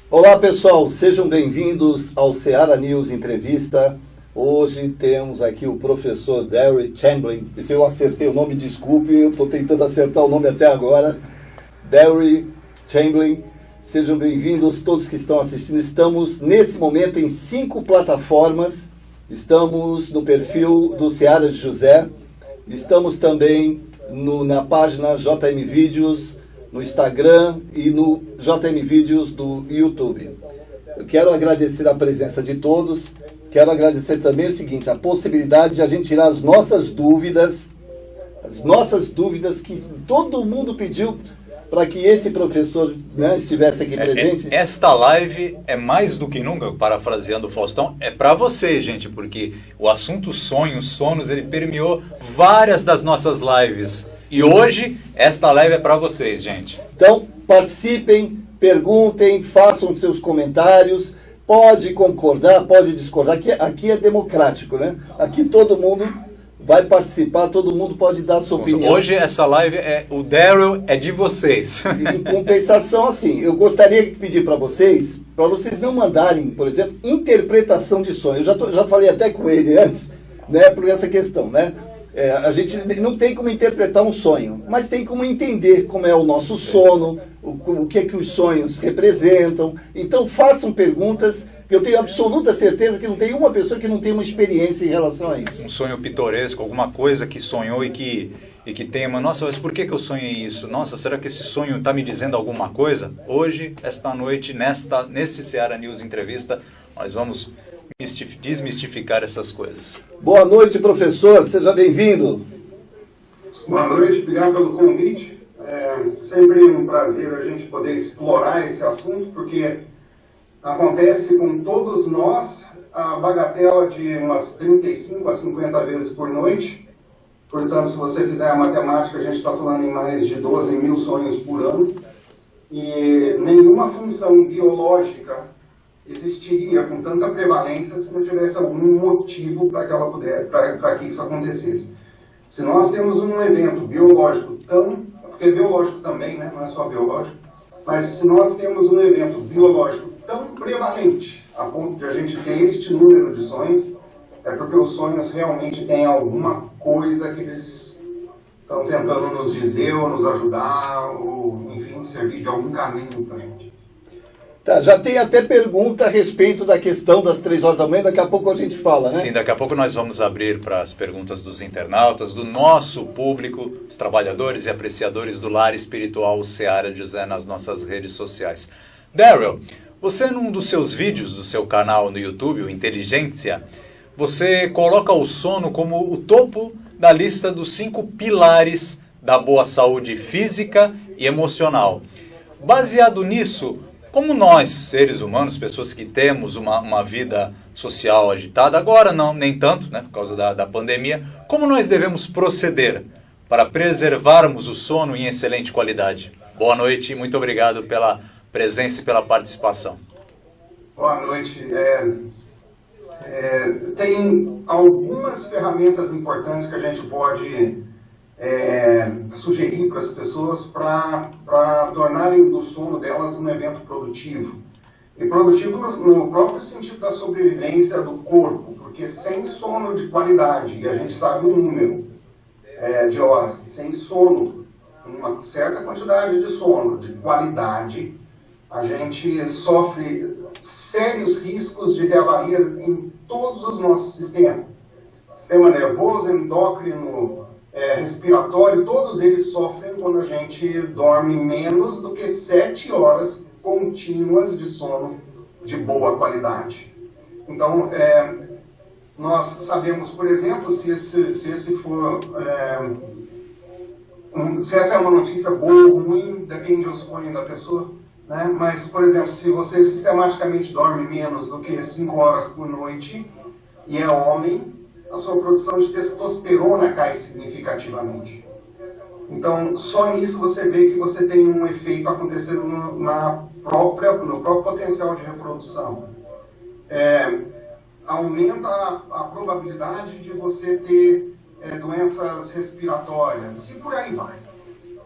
Olá pessoal, sejam bem-vindos ao Seara News Entrevista. Hoje temos aqui o professor Darry Chamberlain. Se eu acertei o nome, desculpe, eu estou tentando acertar o nome até agora. Darry Chamberlain, sejam bem-vindos todos que estão assistindo. Estamos nesse momento em 5 plataformas. Estamos no perfil do Seara de José. Estamos também na página JM Vídeos, no Instagram e no JM Vídeos do YouTube. Eu quero agradecer a presença de todos. Quero agradecer também o seguinte, a possibilidade de a gente tirar as nossas dúvidas que todo mundo pediu para que esse professor, né, estivesse aqui presente. Esta live é mais do que nunca, parafraseando o Faustão, é para vocês, gente, porque o assunto sonhos, sonos, ele permeou várias das nossas lives. E hoje, esta live é para vocês, gente. Então, participem, perguntem, façam seus comentários. Pode concordar, pode discordar. Aqui é democrático, né? Aqui todo mundo vai participar, todo mundo pode dar a sua opinião. Hoje, essa live, o Darryl é de vocês. Em compensação, assim, eu gostaria de pedir para vocês não mandarem, por exemplo, interpretação de sonho. Eu já falei até com ele antes, né, por essa questão, né? A gente não tem como interpretar um sonho, mas tem como entender como é o nosso sono, o que é que os sonhos representam. Então façam perguntas, que eu tenho absoluta certeza que não tem uma pessoa que não tem uma experiência em relação a isso. Um sonho pitoresco, alguma coisa que sonhou e que tem uma... Nossa, mas por que eu sonhei isso? Nossa, será que esse sonho está me dizendo alguma coisa? Hoje, esta noite, nesse Seara News Entrevista, nós vamos desmistificar essas coisas. Boa noite, professor. Seja bem-vindo. Boa noite, obrigado pelo convite. É sempre um prazer a gente poder explorar esse assunto, porque acontece com todos nós a bagatela de umas 35 a 50 vezes por noite. Portanto, se você fizer a matemática, a gente está falando em mais de 12 mil sonhos por ano. E nenhuma função biológica existiria com tanta prevalência se não tivesse algum motivo para que isso acontecesse. Se nós temos um evento biológico porque biológico também, né, não é só biológico, mas se nós temos um evento biológico tão prevalente a ponto de a gente ter este número de sonhos, é porque os sonhos realmente têm alguma coisa que eles estão tentando nos dizer ou nos ajudar, ou enfim, servir de algum caminho para a gente. Tá, já tem até pergunta a respeito da questão das 3 horas da manhã, daqui a pouco a gente fala, né? Sim, daqui a pouco nós vamos abrir para as perguntas dos internautas, do nosso público, os trabalhadores e apreciadores do lar espiritual Seara de José nas nossas redes sociais. Darryl, você num dos seus vídeos do seu canal no YouTube, o Inteligência, você coloca o sono como o topo da lista dos 5 pilares da boa saúde física e emocional. Baseado nisso, como nós, seres humanos, pessoas que temos uma vida social agitada, agora não, nem tanto, né, por causa da pandemia, como nós devemos proceder para preservarmos o sono em excelente qualidade? Boa noite e muito obrigado pela presença e pela participação. Boa noite. Tem algumas ferramentas importantes que a gente pode sugerir para as pessoas para tornarem o sono delas um evento produtivo. E produtivo no próprio sentido da sobrevivência do corpo, porque sem sono de qualidade, e a gente sabe o número de horas, sem sono, uma certa quantidade de sono de qualidade, a gente sofre sérios riscos de avaria em todos os nossos sistemas. Sistema nervoso, endócrino, respiratório, todos eles sofrem quando a gente dorme menos do que 7 horas contínuas de sono de boa qualidade. Então, nós sabemos, por exemplo, se essa é uma notícia boa ou ruim, depende do sonho da pessoa, né? Mas, por exemplo, se você sistematicamente dorme menos do que 5 horas por noite e é homem, a sua produção de testosterona cai significativamente. Então, só nisso você vê que você tem um efeito acontecendo no próprio potencial de reprodução. Aumenta a probabilidade de você ter doenças respiratórias e por aí vai.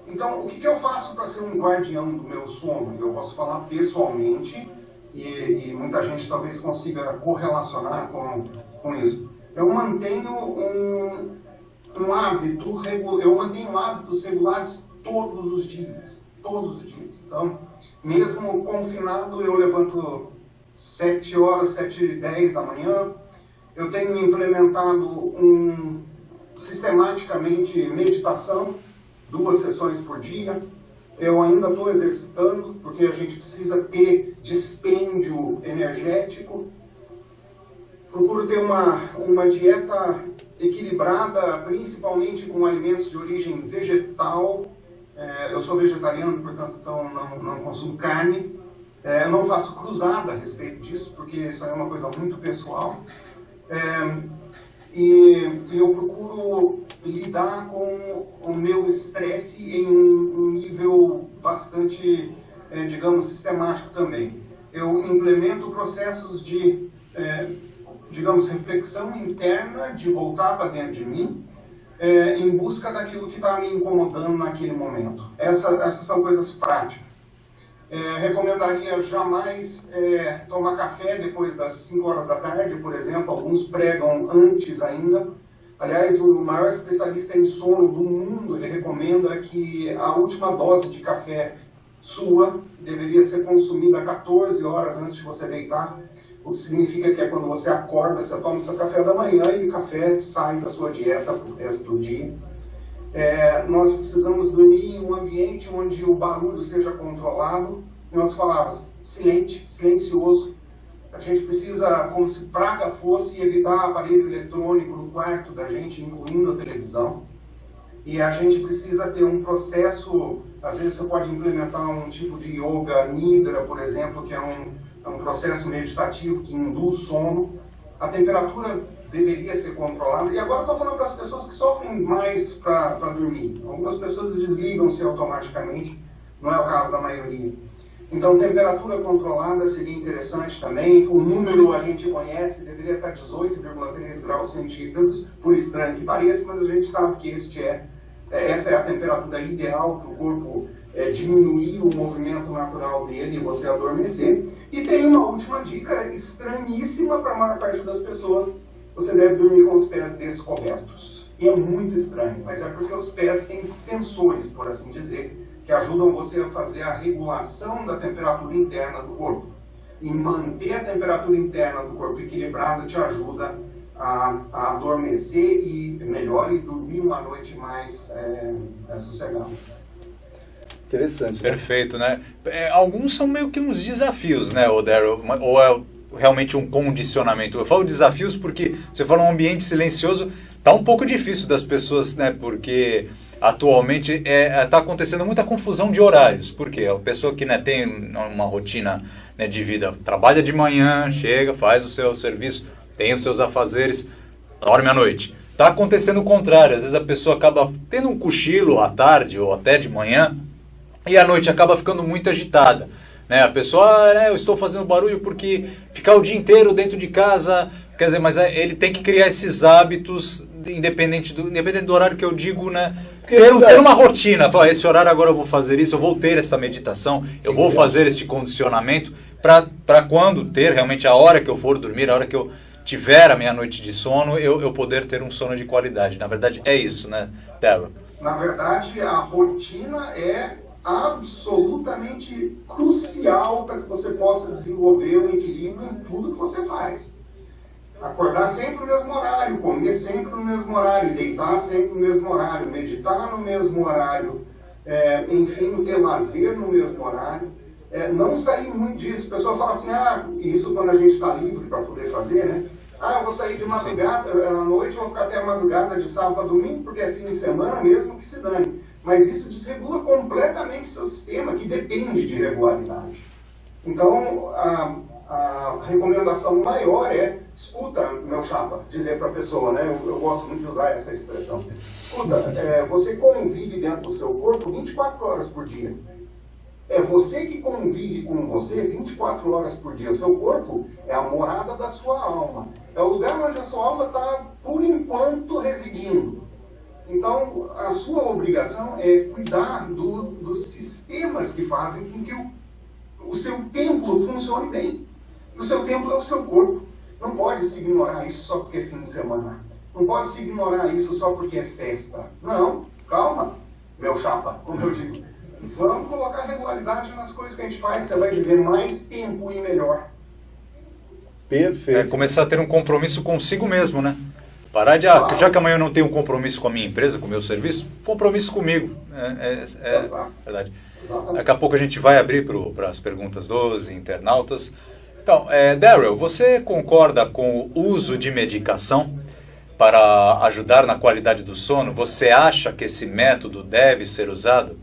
Então, o que eu faço para ser um guardião do meu sono? Eu posso falar pessoalmente e muita gente talvez consiga correlacionar com isso. Eu mantenho um hábito, eu mantenho hábitos regulares todos os dias. Então, mesmo confinado, eu levanto 7 horas, 7h10 da manhã. Eu tenho implementado sistematicamente meditação, 2 sessões por dia. Eu ainda estou exercitando, porque a gente precisa ter dispêndio energético. Procuro ter uma dieta equilibrada, principalmente com alimentos de origem vegetal. Eu sou vegetariano, portanto, então não consumo carne. Eu não faço cruzada a respeito disso, porque isso é uma coisa muito pessoal. E eu procuro lidar com o meu estresse em um nível bastante, digamos, sistemático também. Eu implemento processos de, digamos, reflexão interna, de voltar para dentro de mim, em busca daquilo que está me incomodando naquele momento. Essas são coisas práticas. Recomendaria jamais tomar café depois das 5 horas da tarde, por exemplo. Alguns pregam antes ainda. Aliás, o maior especialista em sono do mundo, ele recomenda que a última dose de café sua deveria ser consumida 14 horas antes de você deitar, o que significa que é quando você acorda, você toma o seu café da manhã e o café sai da sua dieta para o resto do dia. Nós precisamos dormir em um ambiente onde o barulho seja controlado, em outras palavras, silencioso. A gente precisa, como se praga fosse, evitar aparelho eletrônico no quarto da gente, incluindo a televisão. E a gente precisa ter um processo, às vezes você pode implementar um tipo de yoga nidra, por exemplo, que é um processo meditativo que induz sono. A temperatura deveria ser controlada. E agora estou falando para as pessoas que sofrem mais para dormir. Algumas pessoas desligam-se automaticamente, não é o caso da maioria. Então, temperatura controlada seria interessante também. O número a gente conhece, deveria estar 18,3 graus centígrados, por estranho que pareça, mas a gente sabe que essa é a temperatura ideal para o corpo diminuir o movimento natural dele e você adormecer. E tem uma última dica estranhíssima para a maior parte das pessoas. Você deve dormir com os pés descobertos. E é muito estranho, mas é porque os pés têm sensores, por assim dizer, que ajudam você a fazer a regulação da temperatura interna do corpo. E manter a temperatura interna do corpo equilibrada te ajuda a adormecer melhor e dormir uma noite mais sossegada. Interessante. Perfeito, né? Alguns são meio que uns desafios, né, Daryl? Ou é realmente um condicionamento? Eu falo desafios porque você fala um ambiente silencioso, tá um pouco difícil das pessoas, né? Porque atualmente está acontecendo muita confusão de horários. Por quê? A pessoa que, né, tem uma rotina, né, de vida, trabalha de manhã, chega, faz o seu serviço, tem os seus afazeres, dorme à noite. Está acontecendo o contrário. Às vezes a pessoa acaba tendo um cochilo à tarde ou até de manhã e à noite acaba ficando muito agitada. Né? A pessoa, eu estou fazendo barulho porque ficar o dia inteiro dentro de casa, quer dizer, mas ele tem que criar esses hábitos independente do horário que eu digo, né? Ter uma rotina, falar, esse horário agora eu vou fazer isso, eu vou ter essa meditação, eu vou fazer esse condicionamento para quando ter realmente a hora que eu for dormir, a hora que eu tiver a minha noite de sono, eu poder ter um sono de qualidade. Na verdade é isso, né, Daryl? Na verdade, a rotina é absolutamente crucial para que você possa desenvolver um equilíbrio em tudo que você faz. Acordar sempre no mesmo horário, comer sempre no mesmo horário, deitar sempre no mesmo horário, meditar no mesmo horário, enfim, ter lazer no mesmo horário. Não sair muito disso. A pessoa fala assim, isso quando a gente está livre para poder fazer, né? Eu vou sair de madrugada, à noite, vou ficar até a madrugada de sábado a domingo, porque é fim de semana mesmo, que se dane. Mas isso desregula completamente o seu sistema, que depende de regularidade. Então, a recomendação maior escuta, meu chapa, dizer para a pessoa, né? Eu gosto muito de usar essa expressão. Escuta, você convive dentro do seu corpo 24 horas por dia. É você que convive com você 24 horas por dia. O seu corpo é a morada da sua alma. É o lugar onde a sua alma está, por enquanto, residindo. Então, a sua obrigação é cuidar dos sistemas que fazem com que o seu templo funcione bem. E o seu templo é o seu corpo. Não pode se ignorar isso só porque é fim de semana. Não pode se ignorar isso só porque é festa. Não, calma, meu chapa, como eu digo. Vamos colocar regularidade nas coisas que a gente faz, você vai viver mais tempo e melhor. Perfeito. Começar a ter um compromisso consigo mesmo, né? Parar de, já que amanhã eu não tenho um compromisso com a minha empresa, com o meu serviço, compromisso comigo. É verdade. Exatamente. Daqui a pouco a gente vai abrir para as perguntas dos internautas. Então, Daryl, você concorda com o uso de medicação para ajudar na qualidade do sono? Você acha que esse método deve ser usado?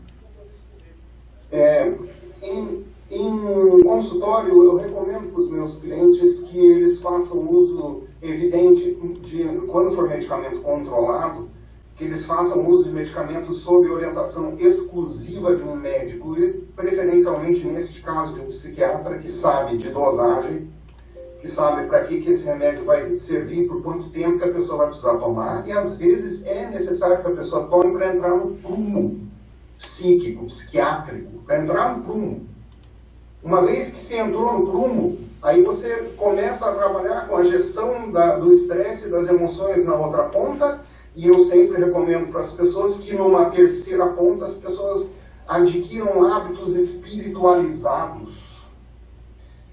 Em consultório, eu recomendo para os meus clientes que eles façam uso evidente de, quando for medicamento controlado, que eles façam uso de medicamento sob orientação exclusiva de um médico, e preferencialmente, neste caso, de um psiquiatra que sabe de dosagem, que sabe para que esse remédio vai servir, por quanto tempo que a pessoa vai precisar tomar, e às vezes é necessário que a pessoa tome para entrar no prumo psíquico, psiquiátrico, para entrar no prumo. Uma vez que você entrou no prumo, aí você começa a trabalhar com a gestão do estresse e das emoções na outra ponta, e eu sempre recomendo para as pessoas que numa terceira ponta as pessoas adquiram hábitos espiritualizados.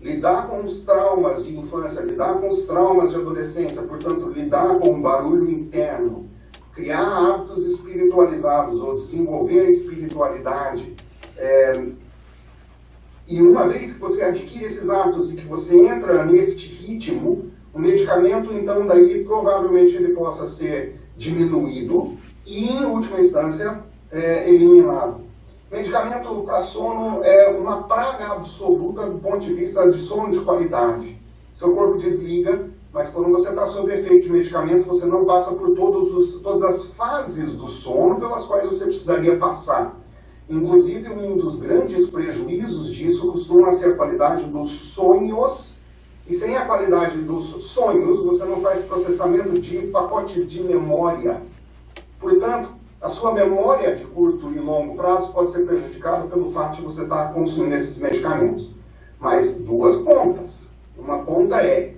Lidar com os traumas de infância, lidar com os traumas de adolescência, portanto, lidar com o barulho interno, criar hábitos espiritualizados ou desenvolver a espiritualidade. E uma vez que você adquire esses hábitos e que você entra neste ritmo, o medicamento, então, daí provavelmente ele possa ser diminuído e, em última instância, eliminado. Medicamento para sono é uma praga absoluta do ponto de vista de sono de qualidade. Seu corpo desliga, mas quando você está sob efeito de medicamento, você não passa por todas as fases do sono pelas quais você precisaria passar. Inclusive, um dos grandes prejuízos disso costuma ser a qualidade dos sonhos. E sem a qualidade dos sonhos, você não faz processamento de pacotes de memória. Portanto, a sua memória de curto e longo prazo pode ser prejudicada pelo fato de você estar consumindo esses medicamentos. Mas duas pontas. Uma ponta é: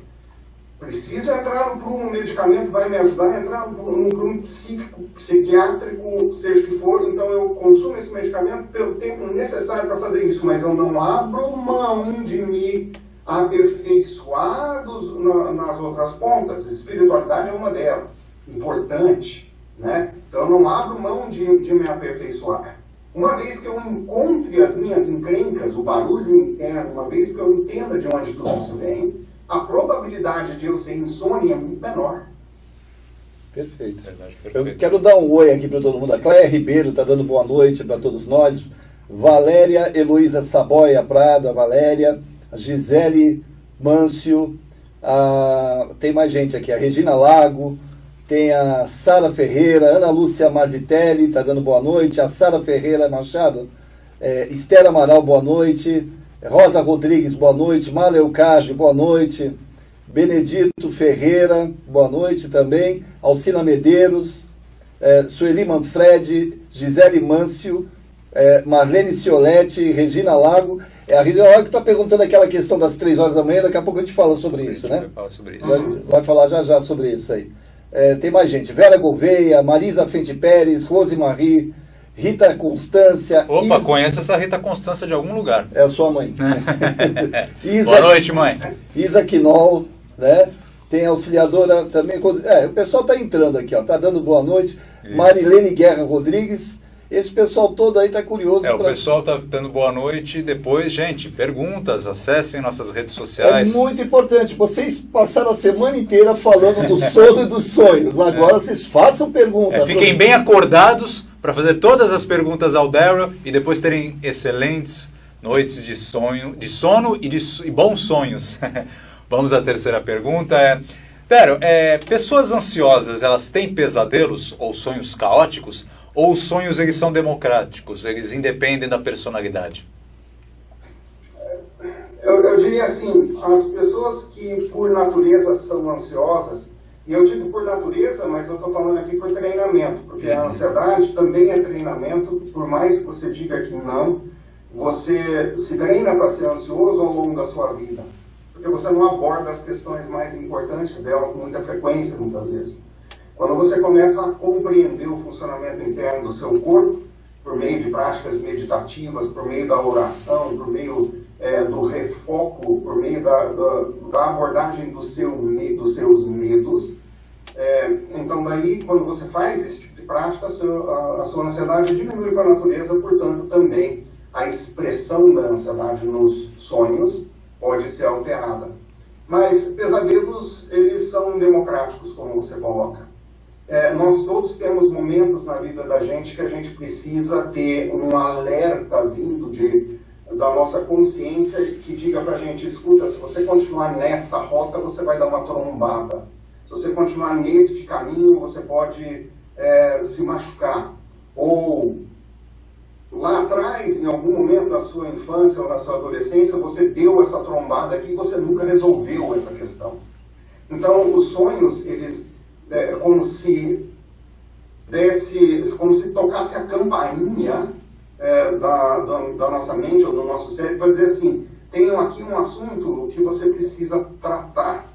preciso entrar no prumo, o medicamento vai me ajudar a entrar no prumo psíquico, psiquiátrico, seja o que for, então eu consumo esse medicamento pelo tempo necessário para fazer isso, mas eu não abro mão de me aperfeiçoar nas outras pontas. Espiritualidade é uma delas, importante, né? Então eu não abro mão de me aperfeiçoar. Uma vez que eu encontre as minhas encrencas, o barulho interno, uma vez que eu entenda de onde tudo isso vem, a probabilidade de eu ser insônia é muito menor. Perfeito. Perfeito. Eu quero dar um oi aqui para todo mundo. A Cléia Ribeiro está dando boa noite para todos nós. Valéria Heloísa Saboia Prado, a Valéria. A Gisele Mâncio. Tem mais gente aqui. A Regina Lago. Tem a Sara Ferreira. Ana Lúcia Mazitelli está dando boa noite. A Sara Ferreira Machado. Esther Amaral, boa noite. Rosa Rodrigues, boa noite. Maleu Cage, boa noite. Benedito Ferreira, boa noite também. Alcina Medeiros, Sueli Manfredi, Gisele Mâncio, Marlene Cioletti, Regina Lago. A Regina Lago está perguntando aquela questão das 3 horas da manhã, daqui a pouco a gente fala sobre isso, né? Vai falar sobre isso. Vai falar já sobre isso aí. Tem mais gente. Vera Gouveia, Marisa Fente Pérez, Rose Marie, Rita Constância. Opa, conhece essa Rita Constância de algum lugar. É a sua mãe. Boa noite, mãe. Isa Quinol, né? Tem a auxiliadora também. O pessoal está entrando aqui, ó. Tá dando boa noite. Isso. Marilene Guerra Rodrigues. Esse pessoal todo aí tá curioso. O pessoal tá dando boa noite. Depois, gente, perguntas, acessem nossas redes sociais. É muito importante. Vocês passaram a semana inteira falando do sono e dos sonhos. Agora vocês façam perguntas. Fiquem bem acordados para fazer todas as perguntas ao Daryl e depois terem excelentes noites de sono e bons sonhos. Vamos à terceira pergunta. Daryl, pessoas ansiosas, elas têm pesadelos ou sonhos caóticos? Ou os sonhos, eles são democráticos, eles independem da personalidade? Eu diria assim, as pessoas que por natureza são ansiosas, e eu digo por natureza, mas eu estou falando aqui por treinamento, porque a ansiedade também é treinamento, por mais que você diga que não, você se treina para ser ansioso ao longo da sua vida, porque você não aborda as questões mais importantes dela com muita frequência, muitas vezes. Quando você começa a compreender o funcionamento interno do seu corpo, por meio de práticas meditativas, por meio da oração, por meio do refoco, por meio da abordagem dos seus medos, então daí, quando você faz esse tipo de prática, a sua ansiedade diminui para a natureza, portanto, também a expressão da ansiedade nos sonhos pode ser alterada. Mas pesadelos, eles são democráticos, como você coloca. Nós todos temos momentos na vida da gente que a gente precisa ter um alerta vindo da nossa consciência que diga pra gente, escuta, se você continuar nessa rota, você vai dar uma trombada. Se você continuar neste caminho, você pode se machucar. Ou lá atrás, em algum momento da sua infância ou na sua adolescência, você deu essa trombada aqui e você nunca resolveu essa questão. Então, os sonhos, eles como se tocasse a campainha da nossa mente ou do nosso cérebro para dizer assim, tenho aqui um assunto que você precisa tratar.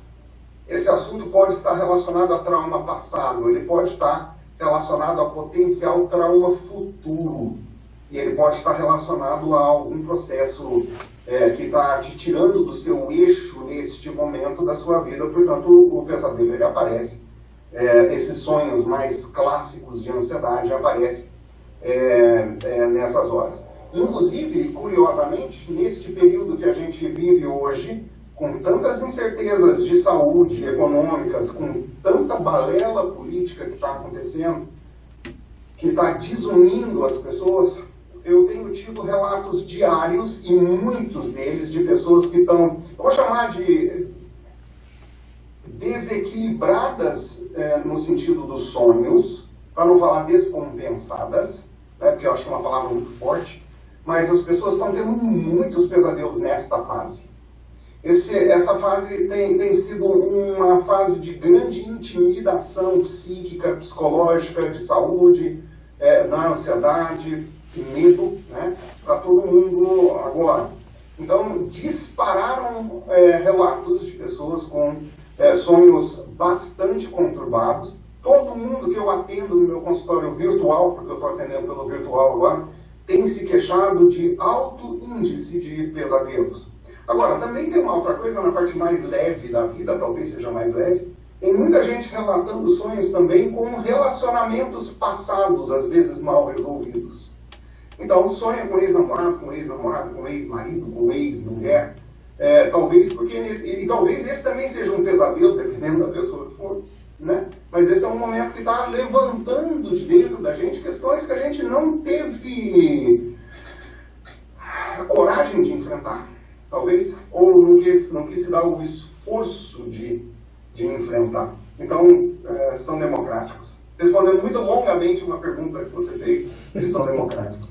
Esse assunto pode estar relacionado a trauma passado, ele pode estar relacionado a potencial trauma futuro, e ele pode estar relacionado a algum processo que está te tirando do seu eixo neste momento da sua vida, portanto o pesadelo ele aparece. Esses sonhos mais clássicos de ansiedade aparecem nessas horas. Inclusive, curiosamente, neste período que a gente vive hoje, com tantas incertezas de saúde, econômicas, com tanta balela política que está acontecendo, que está desunindo as pessoas, eu tenho tido relatos diários, e muitos deles, de pessoas que estão, eu vou chamar de desequilibradas no sentido dos sonhos, para não falar descompensadas, porque eu acho que é uma palavra muito forte, mas as pessoas estão tendo muitos pesadelos nesta fase. Essa fase tem sido uma fase de grande intimidação psíquica, psicológica, de saúde, da ansiedade, medo, para todo mundo agora. Então, dispararam relatos de pessoas com sonhos bastante conturbados. Todo mundo que eu atendo no meu consultório virtual, porque eu estou atendendo pelo virtual agora, tem se queixado de alto índice de pesadelos. Agora, também tem uma outra coisa na parte mais leve da vida, talvez seja mais leve, tem muita gente relatando sonhos também com relacionamentos passados, às vezes mal resolvidos. Então, sonha com ex-namorado, com ex-namorado, com ex-marido, com ex-mulher, talvez esse também seja um pesadelo, dependendo da pessoa que for, né? Mas esse é um momento que está levantando de dentro da gente questões que a gente não teve coragem de enfrentar, talvez, ou não quis se dar o esforço de enfrentar. Então, são democráticos. Respondendo muito longamente uma pergunta que você fez, eles são democráticos.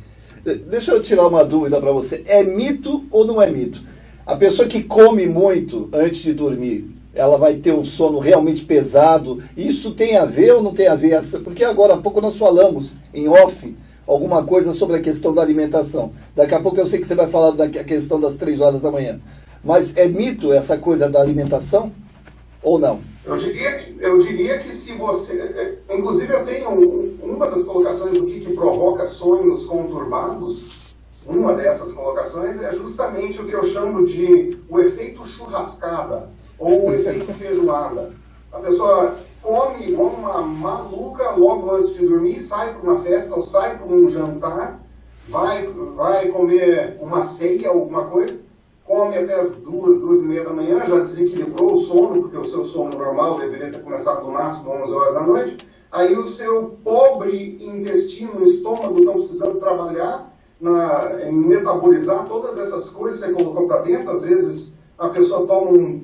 Deixa eu tirar uma dúvida para você. É mito ou não é mito? A pessoa que come muito antes de dormir, ela vai ter um sono realmente pesado? Isso tem a ver ou não tem a ver? Porque agora há pouco nós falamos em off alguma coisa sobre a questão da alimentação. Daqui a pouco eu sei que você vai falar da questão das 3 horas da manhã. Mas é mito essa coisa da alimentação ou não? Eu diria que se você... Inclusive eu tenho uma das colocações do que provoca sonhos conturbados. Uma dessas colocações é justamente o que eu chamo de o efeito churrascada ou o efeito feijoada. A pessoa come igual uma maluca logo antes de dormir, sai para uma festa ou sai para um jantar, vai comer uma ceia, alguma coisa, come até as 2h30 da manhã, já desequilibrou o sono, porque o seu sono normal deveria ter começado no máximo 11 horas da noite, aí o seu pobre intestino, estômago estão precisando trabalhar em metabolizar todas essas coisas que você colocou para dentro. Às vezes a pessoa toma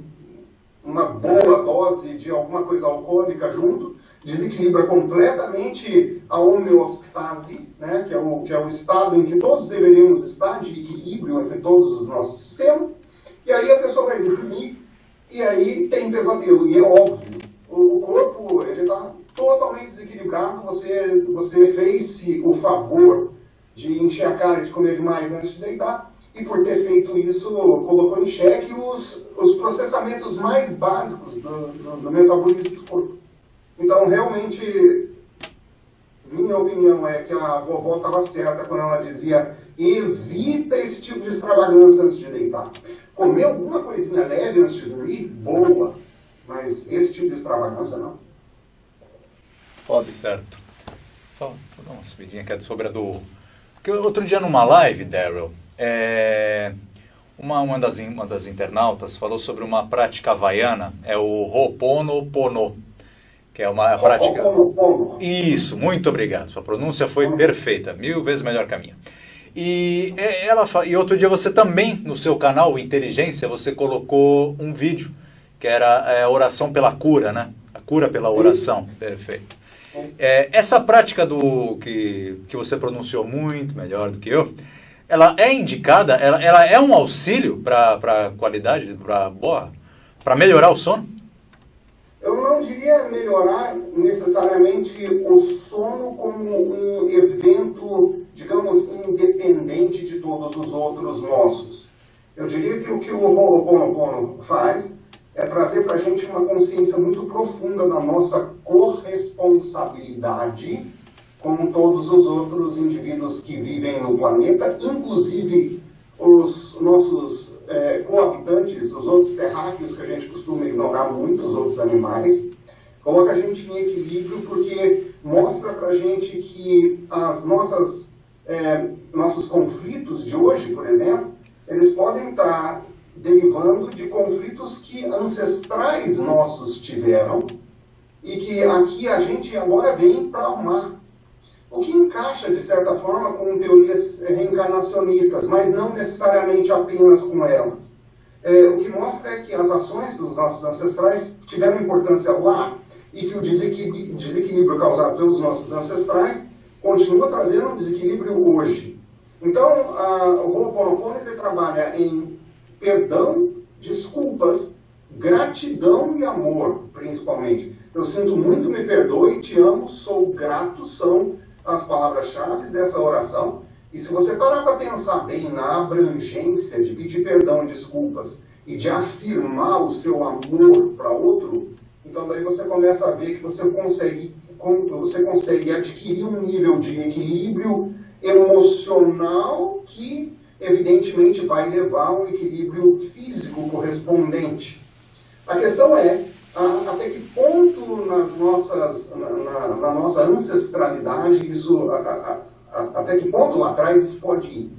uma boa dose de alguma coisa alcoólica junto, desequilibra completamente a homeostase, né, que é o estado em que todos deveríamos estar, de equilíbrio entre todos os nossos sistemas, e aí a pessoa vai dormir, e aí tem pesadelo, e é óbvio, o corpo está totalmente desequilibrado, você fez-se o favor de encher a cara de comer demais antes de deitar, e por ter feito isso, colocou em xeque os processamentos mais básicos do metabolismo do corpo. Então, realmente, minha opinião é que a vovó estava certa quando ela dizia: evita esse tipo de extravagância antes de deitar. Comer alguma coisinha leve antes de dormir, boa, mas esse tipo de extravagância não. Pode. Certo. Só vou dar uma subidinha aqui sobre a do... Porque outro dia numa live, Daryl, uma das internautas falou sobre uma prática havaiana, é o Ho'oponopono, que é uma prática... Isso, muito obrigado. Sua pronúncia foi perfeita, 1000 vezes melhor que a minha. E outro dia você também, no seu canal Inteligência, você colocou um vídeo, que era a oração pela cura, né? A cura pela oração. Perfeito. Essa prática que você pronunciou muito melhor do que eu, ela é indicada, ela é um auxílio para a qualidade, para melhorar o sono? Eu não diria melhorar necessariamente o sono como um evento, digamos, independente de todos os outros nossos. Eu diria que o que o Ho'oponopono faz é trazer para a gente uma consciência muito profunda da nossa corresponsabilidade com todos os outros indivíduos que vivem no planeta, inclusive os nossos coabitantes, os outros terráqueos que a gente costuma ignorar muito, os outros animais. Coloca a gente em equilíbrio porque mostra para a gente que as nossos conflitos de hoje, por exemplo, eles podem estar derivando de conflitos que ancestrais nossos tiveram e que aqui a gente agora vem para arrumar. O que encaixa, de certa forma, com teorias reencarnacionistas, mas não necessariamente apenas com elas. O que mostra é que as ações dos nossos ancestrais tiveram importância lá e que o desequilíbrio causado pelos nossos ancestrais continua trazendo um desequilíbrio hoje. Então, o Ho'oponopono trabalha em perdão, desculpas, gratidão e amor, principalmente. Eu sinto muito, me perdoe, te amo, sou grato, são as palavras-chave dessa oração. E se você parar para pensar bem na abrangência de pedir perdão e desculpas e de afirmar o seu amor para outro, então daí você começa a ver que você consegue adquirir um nível de equilíbrio emocional que evidentemente vai levar a um equilíbrio físico correspondente. A questão é até que ponto na nossa ancestralidade até que ponto lá atrás isso pode ir.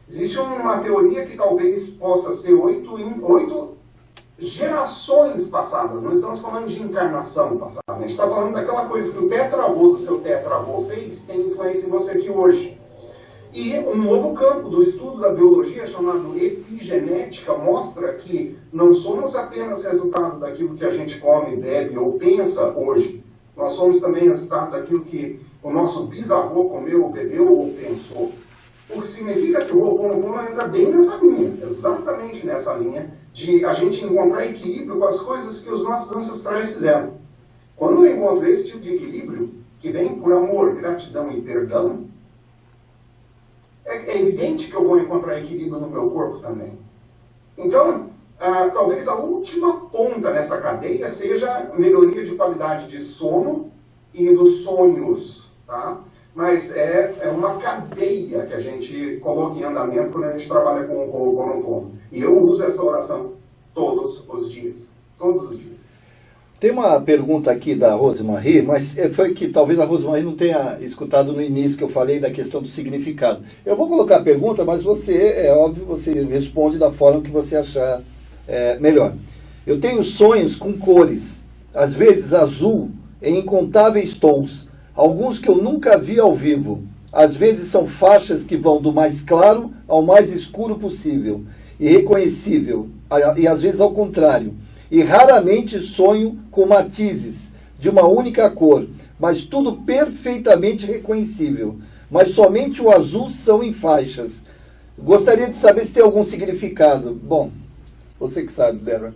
Existe uma teoria que talvez possa ser 8 gerações passadas. Não estamos falando de encarnação passada. A gente está falando daquela coisa que o tetravô do seu tetravô fez, tem influência em você aqui hoje. E um novo campo do estudo da biologia, chamado epigenética, mostra que não somos apenas resultado daquilo que a gente come, bebe ou pensa hoje. Nós somos também resultado daquilo que o nosso bisavô comeu, bebeu ou pensou. O que significa que o Ho'oponopono entra bem nessa linha, exatamente nessa linha, de a gente encontrar equilíbrio com as coisas que os nossos ancestrais fizeram. Quando eu encontro esse tipo de equilíbrio, que vem por amor, gratidão e perdão, é evidente que eu vou encontrar equilíbrio no meu corpo também. Então, talvez a última ponta nessa cadeia seja a melhoria de qualidade de sono e dos sonhos, tá? Mas é uma cadeia que a gente coloca em andamento quando a gente trabalha com o Ho'oponopono. E eu uso essa oração todos os dias. Todos os dias. Tem uma pergunta aqui da Rosemarie, mas foi que talvez a Rosemarie não tenha escutado no início que eu falei da questão do significado. Eu vou colocar a pergunta, mas você, é óbvio, você responde da forma que você achar melhor. Eu tenho sonhos com cores, às vezes azul, em incontáveis tons, alguns que eu nunca vi ao vivo. Às vezes são faixas que vão do mais claro ao mais escuro possível, irreconhecível, e às vezes ao contrário. E raramente sonho com matizes de uma única cor, mas tudo perfeitamente reconhecível. Mas somente o azul são em faixas. Gostaria de saber se tem algum significado. Bom, você que sabe, Débora.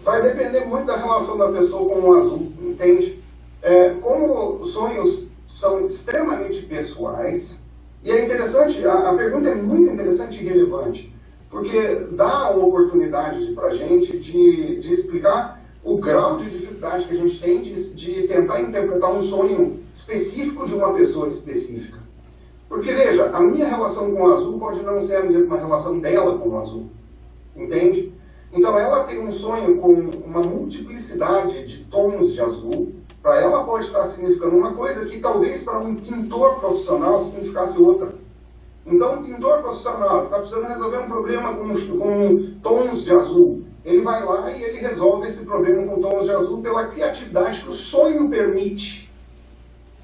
Vai depender muito da relação da pessoa com o azul, entende? Como sonhos são extremamente pessoais, E é interessante, a pergunta é muito interessante e relevante, porque dá a oportunidade para a gente de explicar o grau de dificuldade que a gente tem de tentar interpretar um sonho específico de uma pessoa específica. Porque, veja, a minha relação com o azul pode não ser a mesma relação dela com o azul. Entende? Então, ela tem um sonho com uma multiplicidade de tons de azul. Para ela pode estar significando uma coisa que talvez para um pintor profissional significasse outra. Então, um pintor profissional está precisando resolver um problema com tons de azul. Ele vai lá e ele resolve esse problema com tons de azul pela criatividade que o sonho permite.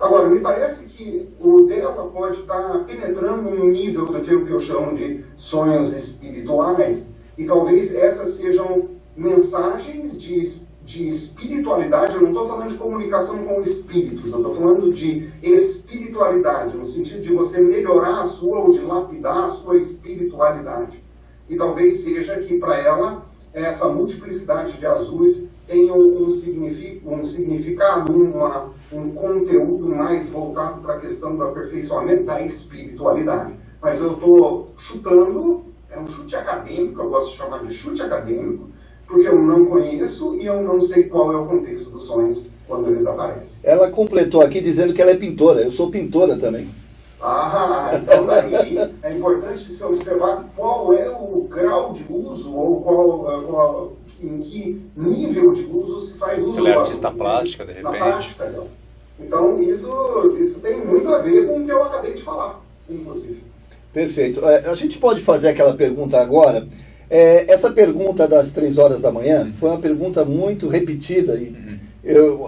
Agora, me parece que o dela pode estar penetrando no nível daquilo que eu chamo de sonhos espirituais, e talvez essas sejam mensagens de espiritualidade. Eu não estou falando de comunicação com espíritos, eu estou falando de espiritualidade, no sentido de você melhorar a sua ou de lapidar a sua espiritualidade. E talvez seja que para ela essa multiplicidade de azuis tenha um significado, um conteúdo mais voltado para a questão do aperfeiçoamento da espiritualidade. Mas eu estou chutando, é um chute acadêmico, eu gosto de chamar de chute acadêmico, porque eu não conheço e eu não sei qual é o contexto dos sonhos quando eles aparecem. Ela completou aqui dizendo que ela é pintora. Eu sou pintora também. Então daí é importante se observar qual é o grau de uso ou em que nível de uso se faz uso. Se ela é artista plástica, de repente. Na plástica, não. Então isso tem muito a ver com o que eu acabei de falar, inclusive. Perfeito. A gente pode fazer aquela pergunta agora. Essa pergunta das 3 horas da manhã foi uma pergunta muito repetida.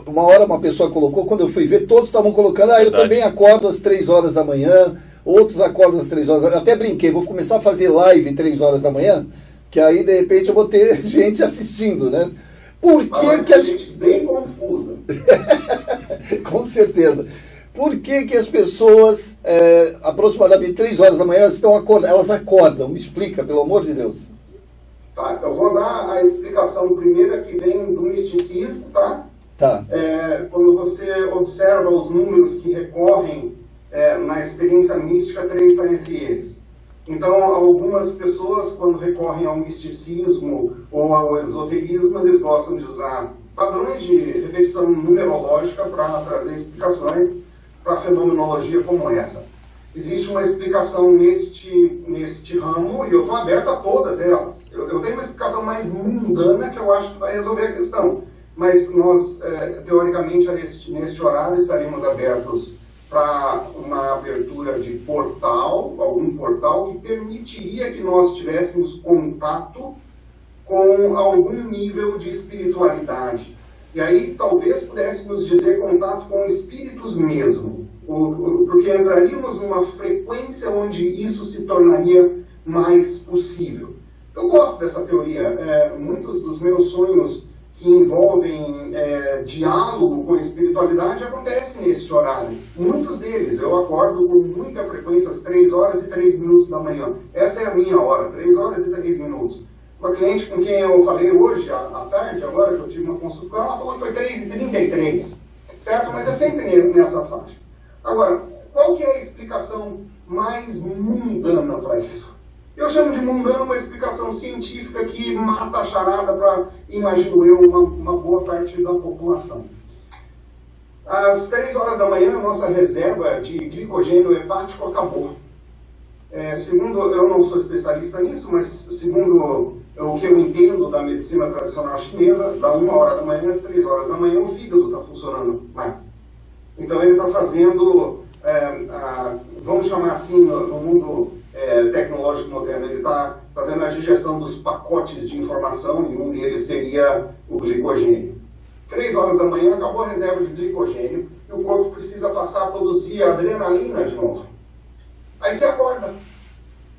Uma hora uma pessoa colocou, quando eu fui ver, todos estavam colocando, eu também acordo às 3 horas da manhã, outros acordam às 3 horas. Eu até brinquei, vou começar a fazer live 3 horas da manhã, que aí de repente eu vou ter gente assistindo, né? Por que que gente bem confusa. Com certeza. Por que as pessoas, aproximadamente 3 horas da manhã, elas acordam? Me explica, pelo amor de Deus. Tá, eu vou dar a explicação primeira que vem do misticismo, tá? Tá. Quando você observa os números que recorrem na experiência mística, 3 está entre eles. Então, algumas pessoas, quando recorrem ao misticismo ou ao esoterismo, eles gostam de usar padrões de repetição numerológica para trazer explicações para fenomenologia como essa. Existe uma explicação neste ramo, e eu estou aberto a todas elas. Eu tenho uma explicação mais mundana que eu acho que vai resolver a questão. Mas nós, teoricamente, neste horário, estaríamos abertos para uma abertura de portal, algum portal que permitiria que nós tivéssemos contato com algum nível de espiritualidade. E aí talvez pudéssemos dizer contato com espíritos mesmo, porque entraríamos numa frequência onde isso se tornaria mais possível. Eu gosto dessa teoria. Muitos dos meus sonhos que envolvem diálogo com a espiritualidade acontecem neste horário. Muitos deles eu acordo com muita frequência às 3 horas e 3 minutos da manhã. Essa é a minha hora, 3 horas e 3 minutos. Uma cliente com quem eu falei hoje, à tarde, agora que eu tive uma consulta, ela falou que foi 3h33, certo? Mas é sempre nessa faixa. Agora, qual que é a explicação mais mundana para isso? Eu chamo de mundana uma explicação científica que mata a charada para, imagino eu, uma boa parte da população. Às 3 horas da manhã, a nossa reserva de glicogênio hepático acabou. Segundo, eu não sou especialista nisso, mas segundo o que eu entendo da medicina tradicional chinesa, da 1 hora da manhã às 3 horas da manhã, o fígado está funcionando mais. Então ele está fazendo, vamos chamar assim, no mundo tecnológico moderno, ele está fazendo a digestão dos pacotes de informação, e um deles seria o glicogênio. 3 horas da manhã acabou a reserva de glicogênio, e o corpo precisa passar a produzir adrenalina de novo. Aí você acorda.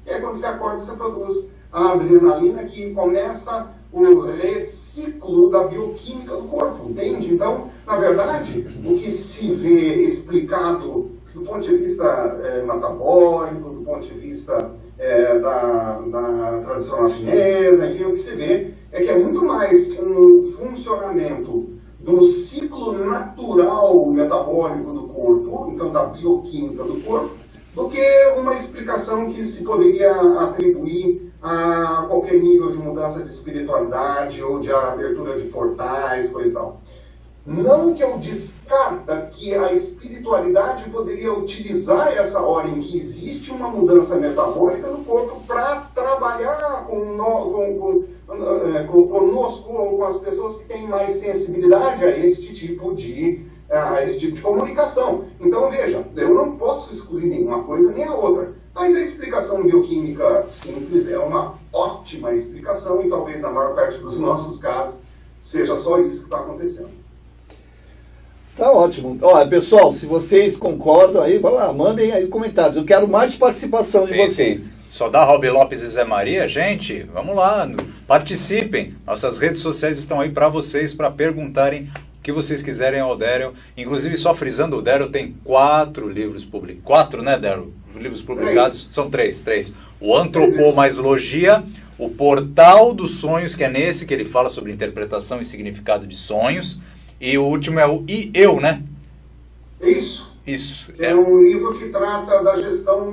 E aí quando você acorda, você produz a adrenalina, que começa o reciclo da bioquímica do corpo, entende? Então, na verdade, o que se vê explicado do ponto de vista metabólico, do ponto de vista da tradicional chinesa, enfim, o que se vê é que é muito mais um funcionamento do ciclo natural metabólico do corpo, então da bioquímica do corpo, do que explicação que se poderia atribuir a qualquer nível de mudança de espiritualidade ou de abertura de portais, coisa e tal. Não que eu descarta que a espiritualidade poderia utilizar essa hora em que existe uma mudança metabólica no corpo para trabalhar conosco ou com as pessoas que têm mais sensibilidade a este tipo de comunicação. Então, veja, eu não posso excluir nenhuma coisa nem a outra. Mas a explicação bioquímica simples é uma ótima explicação e talvez na maior parte dos nossos casos seja só isso que está acontecendo. Tá ótimo. Olha, pessoal, se vocês concordam aí, vai lá, mandem aí comentários. Eu quero mais participação de vocês. Sim. Só dá Rob Lopes e Zé Maria, gente, vamos lá, participem. Nossas redes sociais estão aí para vocês, para perguntarem o que vocês quiserem ao Daryl. Inclusive, só frisando, o Daryl tem 4 livros publicados. 4, né, Daryl? Livros publicados, são 3. O Antropomazologia, o Portal dos Sonhos, que é nesse que ele fala sobre interpretação e significado de sonhos. E o último é o E Eu, né? Isso. Isso. É um livro que trata da gestão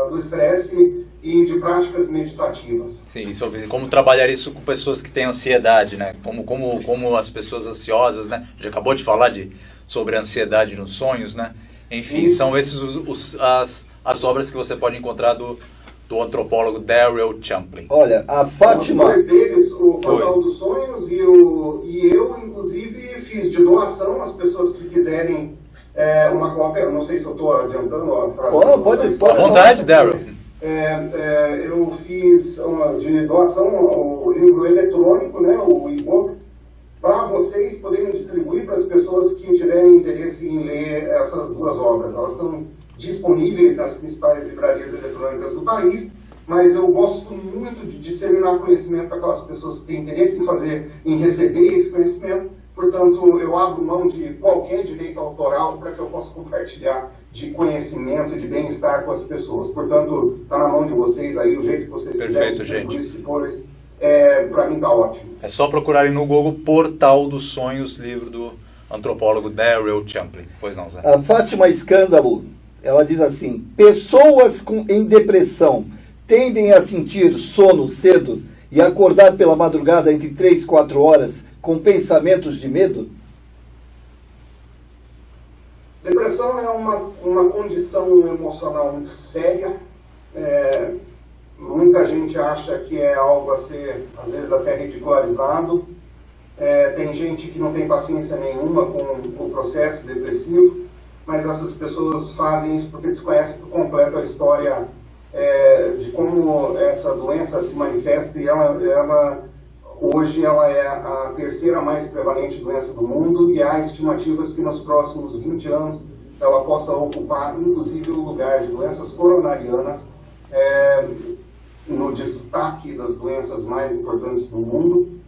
do estresse e de práticas meditativas. Sim, sobre como trabalhar isso com pessoas que têm ansiedade, né? Como as pessoas ansiosas, né? Já acabou de falar sobre a ansiedade nos sonhos, né? Enfim, isso. São esses as obras que você pode encontrar do antropólogo Daryl Champlin. Olha, a Fátima... Os dois deles, o Portal dos Sonhos e eu, inclusive, fiz de doação às pessoas que quiserem uma cópia. Não sei se eu estou adiantando a frase. Pode. À vontade, Daryl. Eu fiz de doação o livro eletrônico, né, o e-book, para vocês poderem distribuir para as pessoas que tiverem interesse em ler essas 2 obras. Elas estão disponíveis nas principais livrarias eletrônicas do país, mas eu gosto muito de disseminar conhecimento para aquelas pessoas que têm interesse em receber esse conhecimento. Portanto, eu abro mão de qualquer direito autoral para que eu possa compartilhar de conhecimento, de bem-estar com as pessoas. Portanto, está na mão de vocês aí, o jeito que vocês quiserem distribuir isso depois. Para mim está ótimo. É só procurarem no Google Portal dos Sonhos, livro do antropólogo Daryl Champlin. Pois não, Zé? A Fátima Escândalo, ela diz assim: pessoas em depressão tendem a sentir sono cedo e acordar pela madrugada entre 3 e 4 horas com pensamentos de medo? Depressão é uma condição emocional muito séria. Muita gente acha que é algo a ser, às vezes, até ridicularizado. Tem gente que não tem paciência nenhuma com o processo depressivo, mas essas pessoas fazem isso porque desconhecem por completo a história de como essa doença se manifesta, e hoje ela é a 3ª mais prevalente doença do mundo, e há estimativas que nos próximos 20 anos ela possa ocupar, inclusive, o lugar de doenças coronarianas no destaque das doenças mais importantes do mundo,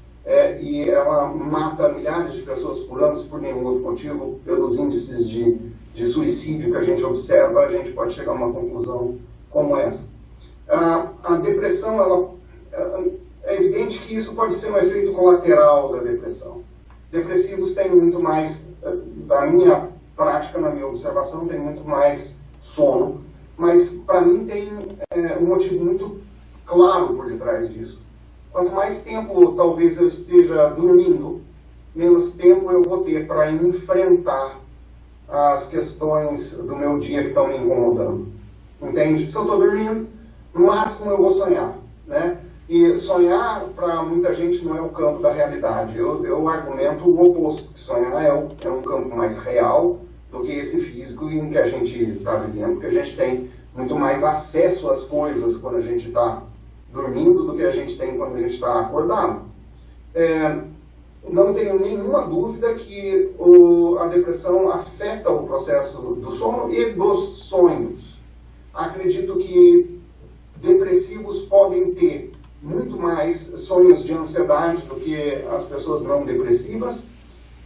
e ela mata milhares de pessoas por ano, se por nenhum outro motivo. Pelos índices de suicídio que a gente observa, a gente pode chegar a uma conclusão como essa. A depressão, é evidente que isso pode ser um efeito colateral da depressão. Depressivos têm muito mais, da minha prática, na minha observação, tem muito mais sono, mas para mim tem um motivo muito claro por detrás disso. Quanto mais tempo talvez eu esteja dormindo, menos tempo eu vou ter para enfrentar as questões do meu dia que estão me incomodando. Entende? Se eu estou dormindo, no máximo eu vou sonhar, né? E sonhar, para muita gente, não é o campo da realidade. Eu argumento o oposto, que sonhar é um campo mais real do que esse físico em que a gente está vivendo, porque a gente tem muito mais acesso às coisas quando a gente está dormindo do que a gente tem quando a gente está acordado. Não tenho nenhuma dúvida que a depressão afeta o processo do sono e dos sonhos. Acredito que depressivos podem ter muito mais sonhos de ansiedade do que as pessoas não depressivas,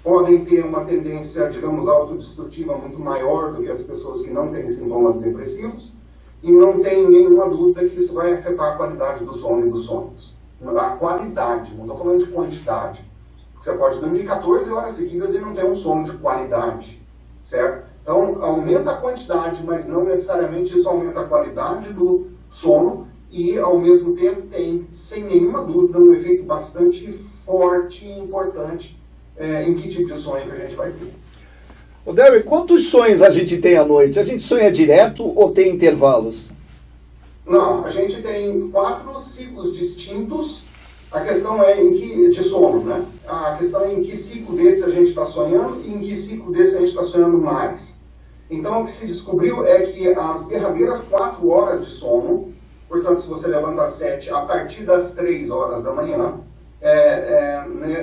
podem ter uma tendência, digamos, autodestrutiva muito maior do que as pessoas que não têm sintomas depressivos, e não tem nenhuma dúvida que isso vai afetar a qualidade do sono e dos sonhos. A qualidade, não estou falando de quantidade. Você pode dormir 14 horas seguidas e não ter um sono de qualidade, certo? Então, aumenta a quantidade, mas não necessariamente isso aumenta a qualidade do sono e, ao mesmo tempo, tem, sem nenhuma dúvida, um efeito bastante forte e importante em que tipo de sonho que a gente vai ter. Ô, Derry, quantos sonhos a gente tem à noite? A gente sonha direto ou tem intervalos? Não, a gente tem 4 ciclos distintos. A questão é de sono, né? A questão é em que ciclo desse a gente está sonhando e em que ciclo desse a gente está sonhando mais. Então, o que se descobriu é que as derradeiras 4 horas de sono, portanto, se você levanta às 7, a partir das 3 horas da manhã,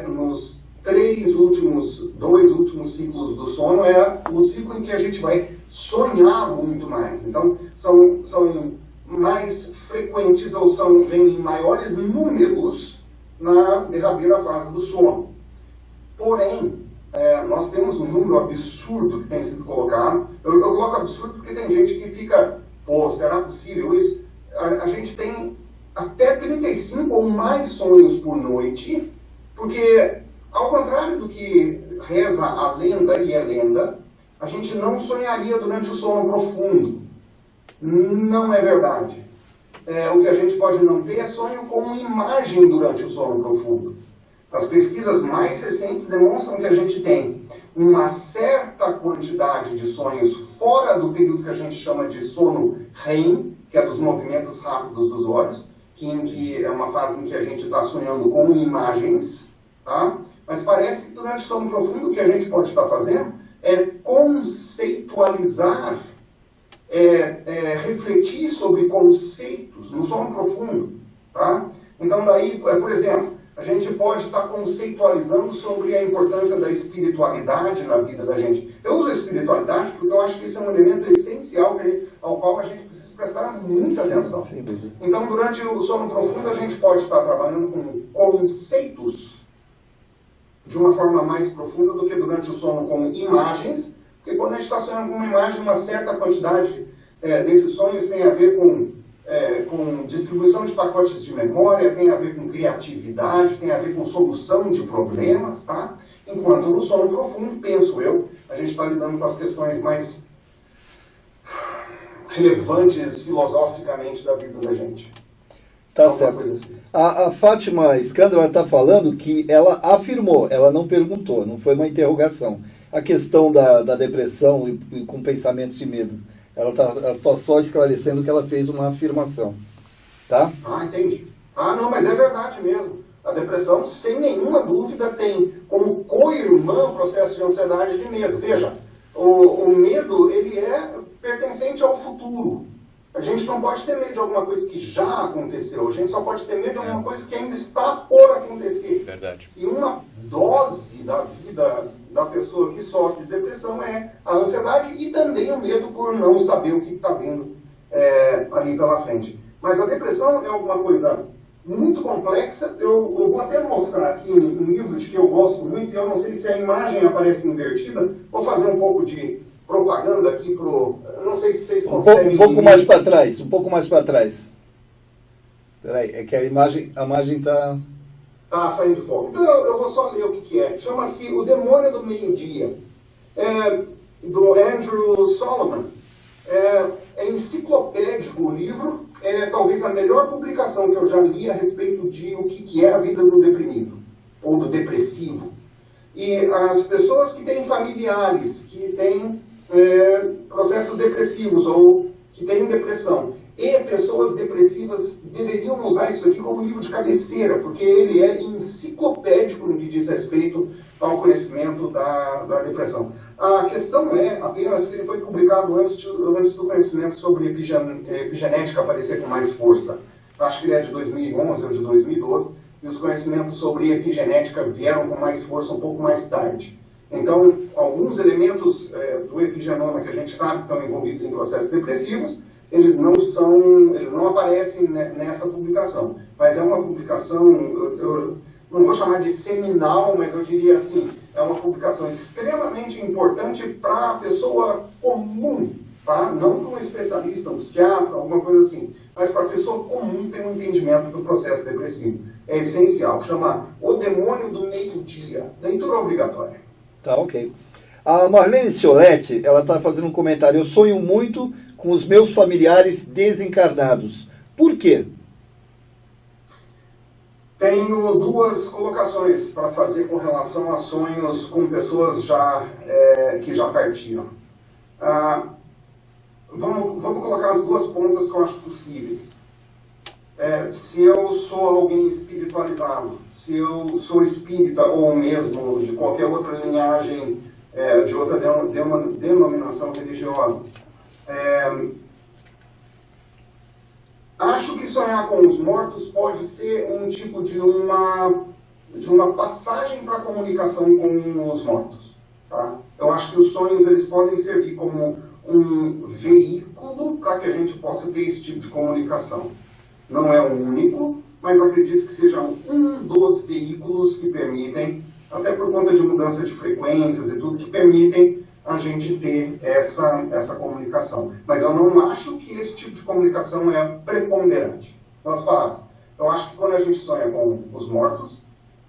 nos 2 últimos ciclos do sono, é o ciclo em que a gente vai sonhar muito mais. Então, são mais frequentes ou vêm em maiores números na derradeira fase do sono. Porém, nós temos um número absurdo que tem sido colocado. Eu coloco absurdo porque tem gente que fica, pô, será possível isso? A gente tem até 35 ou mais sonhos por noite, porque, ao contrário do que reza a lenda, e é lenda, a gente não sonharia durante o sono profundo. Não é verdade. O que a gente pode não ter é sonho com imagem durante o sono profundo. As pesquisas mais recentes demonstram que a gente tem uma certa quantidade de sonhos fora do período que a gente chama de sono REM, que é dos movimentos rápidos dos olhos, que é uma fase em que a gente está sonhando com imagens, tá? Mas parece que durante o sono profundo o que a gente pode estar fazendo é conceitualizar, refletir sobre conceitos no sono profundo, tá? Então daí, por exemplo, a gente pode estar conceitualizando sobre a importância da espiritualidade na vida da gente. Eu uso a espiritualidade porque eu acho que isso é um elemento essencial ao qual a gente precisa prestar muita atenção. Então, durante o sono profundo, a gente pode estar trabalhando com conceitos de uma forma mais profunda do que durante o sono com imagens, porque quando a gente está sonhando com uma imagem, uma certa quantidade desses sonhos tem a ver com distribuição de pacotes de memória, tem a ver com criatividade, tem a ver com solução de problemas, tá? Enquanto no sono profundo, penso eu, a gente está lidando com as questões mais relevantes filosoficamente da vida da gente. Tá certo. Assim. A Fátima Escândalo está falando que ela afirmou, ela não perguntou, não foi uma interrogação, a questão da depressão e com pensamentos de medo. Ela está só esclarecendo que ela fez uma afirmação, tá? Ah, entendi. Ah, não, mas é verdade mesmo. A depressão, sem nenhuma dúvida, tem como co-irmã o processo de ansiedade e de medo. Veja, o medo, ele é pertencente ao futuro. A gente não pode ter medo de alguma coisa que já aconteceu. A gente só pode ter medo de alguma coisa que ainda está por acontecer. Verdade. E uma dose da vida da pessoa que sofre de depressão é a ansiedade e também o medo por não saber o que está vindo ali pela frente. Mas a depressão é alguma coisa muito complexa. Eu vou até mostrar aqui um livro de que eu gosto muito, e eu não sei se a imagem aparece invertida. Vou fazer um pouco de propaganda aqui pro... Eu não sei se vocês conseguem... Um pouco mais para trás, um pouco mais para trás. Peraí, é que a imagem está... Tá saindo de foco. Então eu vou só ler o que é. Chama-se O Demônio do Meio-Dia, do Andrew Solomon. É enciclopédico o livro, é talvez a melhor publicação que eu já li a respeito de o que é a vida do deprimido, ou do depressivo. E as pessoas que têm familiares, que têm processos depressivos, ou que têm depressão, e pessoas depressivas deveriam usar isso aqui como livro de cabeceira, porque ele é enciclopédico no que diz respeito ao conhecimento da depressão. A questão é apenas que ele foi publicado antes do conhecimento sobre epigenética aparecer com mais força. Acho que ele é de 2011 ou de 2012, e os conhecimentos sobre epigenética vieram com mais força um pouco mais tarde. Então, alguns elementos do epigenoma que a gente sabe que estão envolvidos em processos depressivos, eles não aparecem nessa publicação. Mas é uma publicação, eu não vou chamar de seminal, mas eu diria assim, é uma publicação extremamente importante para a pessoa comum, tá? Não para um especialista, um psiquiatra, alguma coisa assim, mas para a pessoa comum ter um entendimento do processo depressivo. É essencial, chama O Demônio do Meio-Dia, leitura obrigatória. Tá, ok. A Marlene Cioletti, ela está fazendo um comentário. Eu sonho muito com os meus familiares desencarnados. Por quê? Tenho duas colocações para fazer com relação a sonhos com pessoas que já partiram. Vamos colocar as duas pontas que eu acho possíveis. Se eu sou alguém espiritualizado, se eu sou espírita ou mesmo de qualquer outra linhagem, de outra denominação religiosa, acho que sonhar com os mortos pode ser um tipo de uma passagem para a comunicação com os mortos. Tá? Eu acho que os sonhos eles podem servir como um veículo para que a gente possa ter esse tipo de comunicação. Não é o único, mas acredito que seja um dos veículos que permitem, até por conta de mudança de frequências e tudo, que permitem a gente ter essa comunicação. Mas eu não acho que esse tipo de comunicação é preponderante. Nós falamos, eu acho que quando a gente sonha com os mortos,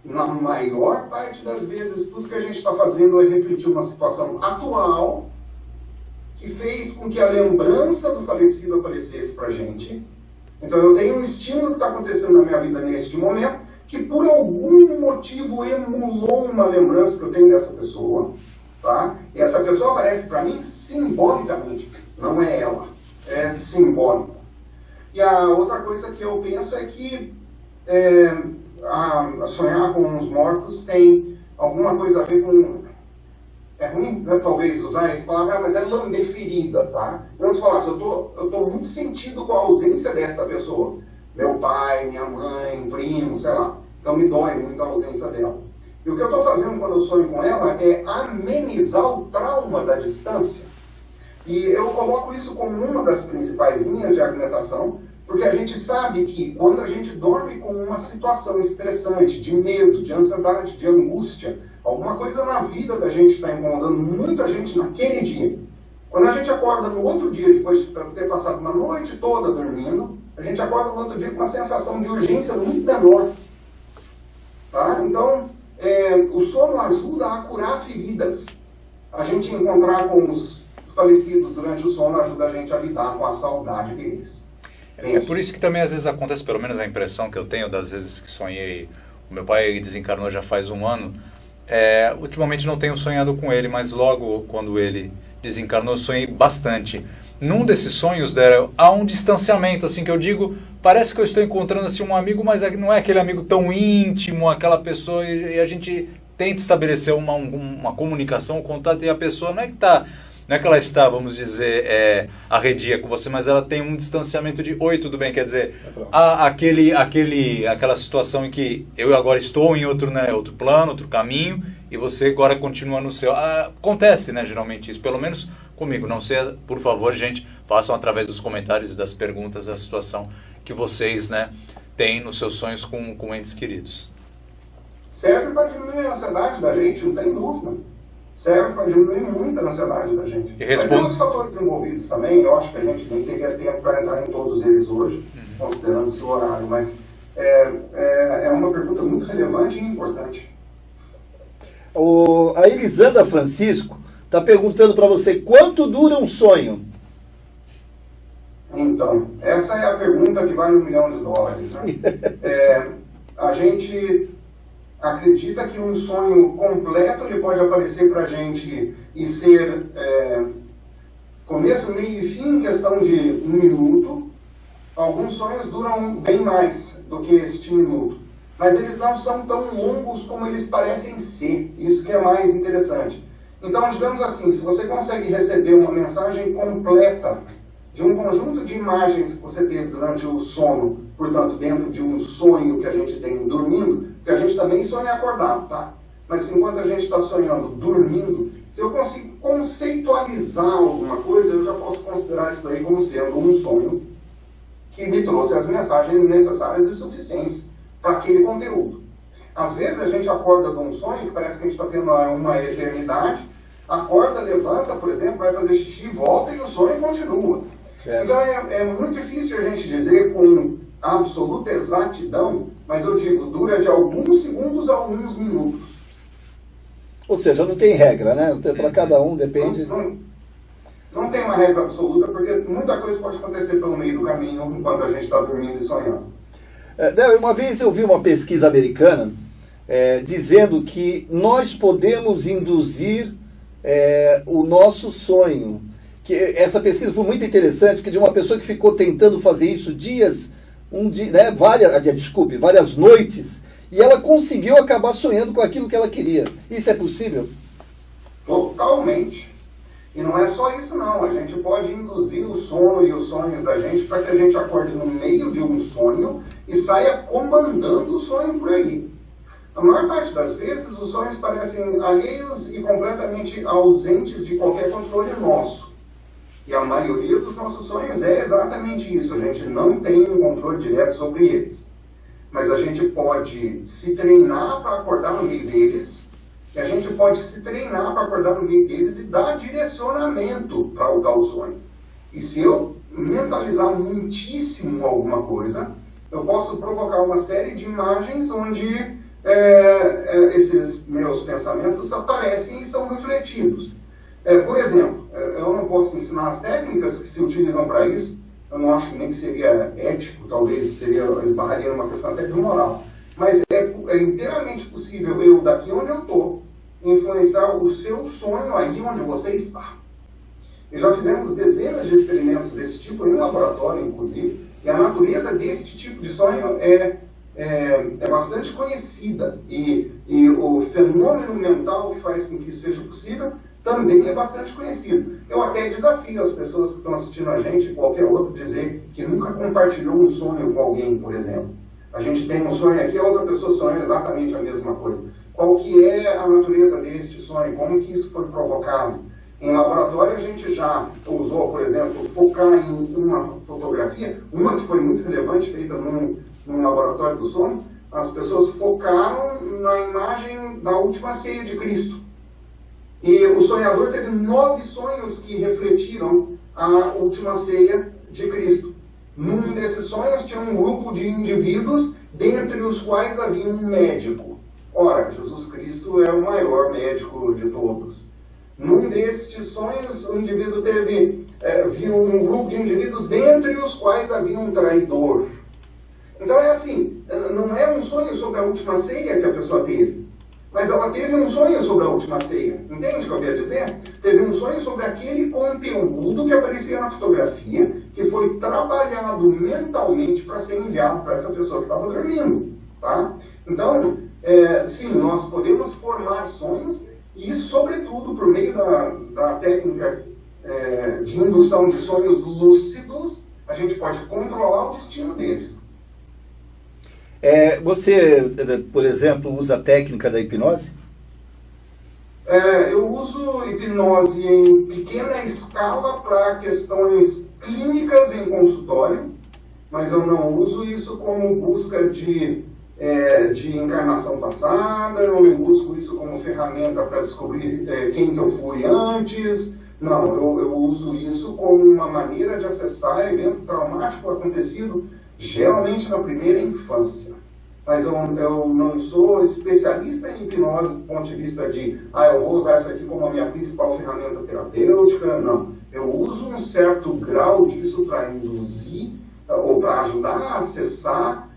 na maior parte das vezes, tudo que a gente está fazendo é refletir uma situação atual que fez com que a lembrança do falecido aparecesse para a gente. Então eu tenho um estímulo que está acontecendo na minha vida neste momento, que por algum motivo emulou uma lembrança que eu tenho dessa pessoa. Tá? E essa pessoa aparece para mim simbolicamente, não é ela, é simbólico. E a outra coisa que eu penso é que sonhar com os mortos tem alguma coisa a ver com... É ruim, né, talvez, usar essa palavra, mas é lamber ferida, tá? Vamos falar, eu tô muito sentido com a ausência dessa pessoa. Meu pai, minha mãe, primo, sei lá. Então me dói muito a ausência dela. E o que eu estou fazendo quando eu sonho com ela é amenizar o trauma da distância. E eu coloco isso como uma das principais linhas de argumentação, porque a gente sabe que quando a gente dorme com uma situação estressante, de medo, de ansiedade, de angústia, alguma coisa na vida da gente está incomodando muito a gente naquele dia. Quando a gente acorda no outro dia, depois de ter passado uma noite toda dormindo, a gente acorda no outro dia com uma sensação de urgência muito menor. Tá? Então, o sono ajuda a curar feridas. A gente encontrar com os falecidos durante o sono ajuda a gente a lidar com a saudade deles. É por isso que também às vezes acontece, pelo menos a impressão que eu tenho das vezes que sonhei, o meu pai desencarnou já faz um ano, ultimamente não tenho sonhado com ele, mas logo quando ele desencarnou eu sonhei bastante. Num desses sonhos, Daryl, há um distanciamento, assim, que eu digo, parece que eu estou encontrando assim, um amigo, mas não é aquele amigo tão íntimo, aquela pessoa, e a gente tenta estabelecer uma comunicação, um contato, e a pessoa não é que ela está, vamos dizer, arredia com você, mas ela tem um distanciamento de, oi, tudo bem, quer dizer, aquela situação em que eu agora estou em outro plano, outro caminho, e você agora continua no seu. Acontece, né, geralmente isso, pelo menos comigo. Não sei, por favor, gente, façam através dos comentários e das perguntas a situação que vocês, né, têm nos seus sonhos com entes queridos. Serve para diminuir a ansiedade da gente, não tem dúvida. Serve para diminuir muito a ansiedade da gente. Mas tem outros fatores envolvidos também, eu acho que a gente nem teria tempo para entrar em todos eles hoje, considerando esse horário, mas é uma pergunta muito relevante e importante. A Elisandra Francisco está perguntando para você, quanto dura um sonho? Então, essa é a pergunta que vale $1 milhão, né? A gente acredita que um sonho completo ele pode aparecer para a gente e ser começo, meio e fim em questão de 1 minuto. Alguns sonhos duram bem mais do que este minuto, mas eles não são tão longos como eles parecem ser. Isso que é mais interessante. Então, digamos assim, se você consegue receber uma mensagem completa de um conjunto de imagens que você teve durante o sono, portanto, dentro de um sonho que a gente tem dormindo, porque a gente também sonha acordado, tá? Mas enquanto a gente está sonhando dormindo, se eu consigo conceitualizar alguma coisa, eu já posso considerar isso daí como sendo um sonho que me trouxe as mensagens necessárias e suficientes para aquele conteúdo. Às vezes a gente acorda de um sonho que parece que a gente está tendo uma eternidade, acorda, levanta, por exemplo, vai fazer xixi, volta e o sonho continua. Então é muito difícil a gente dizer com absoluta exatidão, mas eu digo, dura de alguns segundos a alguns minutos. Ou seja, não tem regra, né? Para cada um depende. Não tem uma regra absoluta, porque muita coisa pode acontecer pelo meio do caminho enquanto a gente está dormindo e sonhando. Uma vez eu vi uma pesquisa americana dizendo que nós podemos induzir o nosso sonho. Que essa pesquisa foi muito interessante, que de uma pessoa que ficou tentando fazer isso várias noites, e ela conseguiu acabar sonhando com aquilo que ela queria. Isso é possível? Totalmente. E não é só isso não, a gente pode induzir o sono e os sonhos da gente para que a gente acorde no meio de um sonho e saia comandando o sonho por aí. A maior parte das vezes os sonhos parecem alheios e completamente ausentes de qualquer controle nosso. E a maioria dos nossos sonhos é exatamente isso, a gente não tem um controle direto sobre eles. Mas a gente pode se treinar para acordar no meio deles, e a gente pode se treinar para acordar no meio deles e dar direcionamento para o tal sonho. E se eu mentalizar muitíssimo alguma coisa, eu posso provocar uma série de imagens onde esses meus pensamentos aparecem e são refletidos. Por exemplo, eu não posso ensinar as técnicas que se utilizam para isso, eu não acho nem que seria ético, talvez esbarraria numa questão até de moral, mas é inteiramente possível eu, daqui onde eu estou, influenciar o seu sonho aí onde você está. E já fizemos dezenas de experimentos desse tipo, em laboratório inclusive, e a natureza desse tipo de sonho é bastante conhecida, e o fenômeno mental que faz com que isso seja possível também é bastante conhecido. Eu até desafio as pessoas que estão assistindo a gente, qualquer outro, dizer que nunca compartilhou um sonho com alguém, por exemplo. A gente tem um sonho aqui, a outra pessoa sonha exatamente a mesma coisa. Qual que é a natureza deste sonho? Como que isso foi provocado? Em laboratório a gente já usou, por exemplo, focar em uma fotografia, uma que foi muito relevante, feita num laboratório do sono. As pessoas focaram na imagem da última ceia de Cristo. E o sonhador teve 9 sonhos que refletiram a última ceia de Cristo. Num desses sonhos tinha um grupo de indivíduos, dentre os quais havia um médico. Ora, Jesus Cristo é o maior médico de todos. Num destes sonhos, o indivíduo viu um grupo de indivíduos, dentre os quais havia um traidor. Então é assim, não é um sonho sobre a última ceia que a pessoa teve, mas ela teve um sonho sobre a última ceia. Entende o que eu quero dizer? Teve um sonho sobre aquele conteúdo que aparecia na fotografia, que foi trabalhado mentalmente para ser enviado para essa pessoa que estava dormindo. Tá? Então, sim, nós podemos formar sonhos e, sobretudo, por meio da técnica de indução de sonhos lúcidos, a gente pode controlar o destino deles. Você, por exemplo, usa a técnica da hipnose? Eu uso hipnose em pequena escala para questões clínicas em consultório, mas eu não uso isso como busca de encarnação passada, eu não busco isso como ferramenta para descobrir quem que eu fui antes. Não, eu uso isso como uma maneira de acessar evento traumático acontecido geralmente na primeira infância. Mas eu não sou especialista em hipnose do ponto de vista de eu vou usar essa aqui como a minha principal ferramenta terapêutica. Não. Eu uso um certo grau disso para induzir ou para ajudar a acessar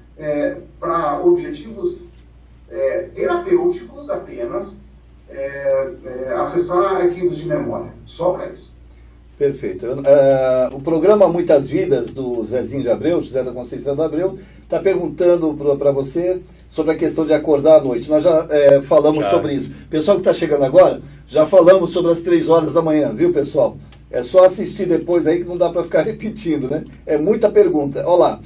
para objetivos terapêuticos apenas, acessar arquivos de memória. Só para isso. Perfeito. O programa Muitas Vidas, do Zezinho de Abreu, José da Conceição de Abreu, está perguntando para você sobre a questão de acordar à noite. Nós já falamos sobre isso. Pessoal que está chegando agora, já falamos sobre as 3 horas da manhã, viu, pessoal? É só assistir depois aí que não dá para ficar repetindo, né? É muita pergunta. Olha lá.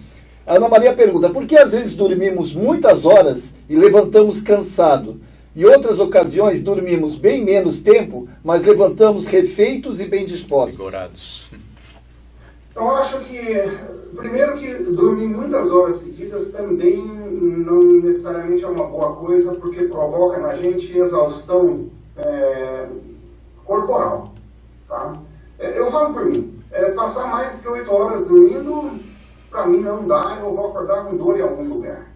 A Ana Maria pergunta, por que às vezes dormimos muitas horas e levantamos cansado? E outras ocasiões dormimos bem menos tempo, mas levantamos refeitos e bem dispostos. Vigorados. Eu acho que, primeiro que dormir muitas horas seguidas também não necessariamente é uma boa coisa, porque provoca na gente exaustão corporal. Tá? Eu falo por mim, passar mais do que 8 horas dormindo, para mim não dá, eu vou acordar com dor em algum lugar.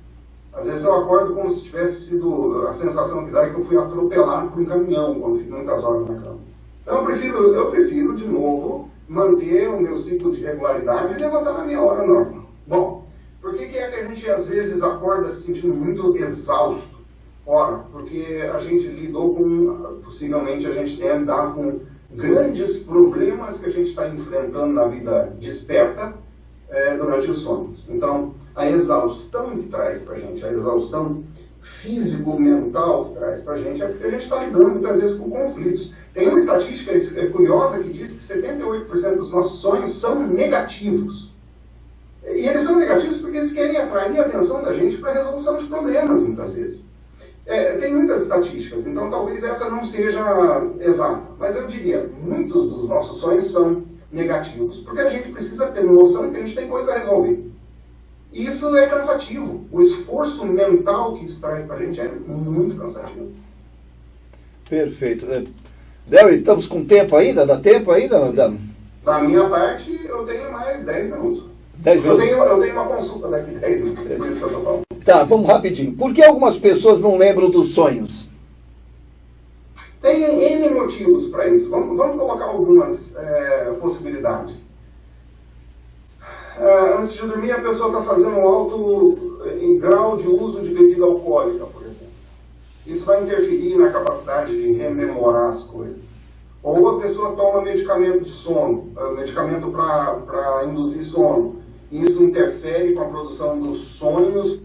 Às vezes eu acordo como se tivesse sido, a sensação que dá é que eu fui atropelado por um caminhão quando fico muitas horas na cama. Então eu prefiro, de novo, manter o meu ciclo de regularidade e levantar na minha hora normal. Bom, por que é que a gente às vezes acorda se sentindo muito exausto? Ora, porque a gente lidou com, possivelmente a gente tem lidado com grandes problemas que a gente está enfrentando na vida desperta durante os sonhos. Então, a exaustão que traz para a gente, a exaustão físico-mental que traz para a gente, é porque a gente está lidando muitas vezes com conflitos. Tem uma estatística curiosa que diz que 78% dos nossos sonhos são negativos. E eles são negativos porque eles querem atrair a atenção da gente para a resolução de problemas, muitas vezes. Tem muitas estatísticas, então talvez essa não seja exata, mas eu diria, muitos dos nossos sonhos são negativos, porque a gente precisa ter noção que a gente tem coisa a resolver. E isso é cansativo, o esforço mental que isso traz para a gente é muito cansativo. Perfeito. Derry, estamos com tempo ainda? Dá tempo ainda? Da minha parte, eu tenho mais 10 minutos. 10 minutos? Eu tenho uma consulta daqui 10 minutos, por isso que eu estou falando. Tá, vamos rapidinho. Por que algumas pessoas não lembram dos sonhos? Tem N motivos para isso. Vamos colocar algumas possibilidades. Antes de dormir, a pessoa está fazendo um alto grau de uso de bebida alcoólica, por exemplo. Isso vai interferir na capacidade de rememorar as coisas. Ou a pessoa toma medicamento de sono, medicamento para induzir sono. Isso interfere com a produção dos sonhos,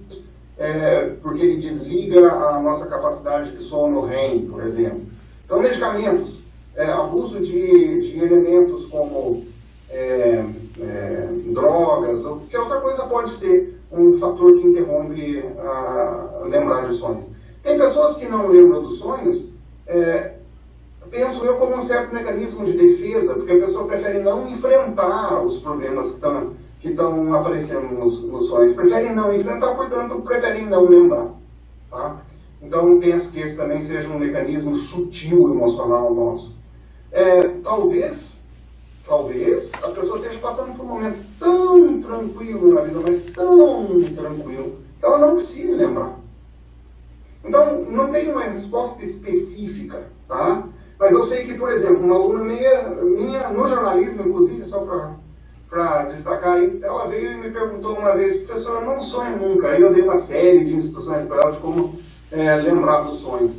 porque ele desliga a nossa capacidade de sono REM, por exemplo. Então, medicamentos, abuso de elementos como drogas, ou qualquer outra coisa pode ser um fator que interrompe a lembrar de sonhos. Tem pessoas que não lembram dos sonhos, penso eu como um certo mecanismo de defesa, porque a pessoa prefere não enfrentar os problemas que estão aparecendo nos sonhos. Preferem não enfrentar, portanto, preferem não lembrar. Tá? Então, penso que esse também seja um mecanismo sutil emocional nosso. Talvez a pessoa esteja passando por um momento tão tranquilo na vida, mas tão tranquilo, que ela não precisa lembrar. Então, não tem uma resposta específica, tá? Mas eu sei que, por exemplo, uma aluna minha no jornalismo, inclusive, só para destacar aí, ela veio e me perguntou uma vez: professor, eu não sonho nunca. Aí eu dei uma série de instruções para ela de como lembrar dos sonhos.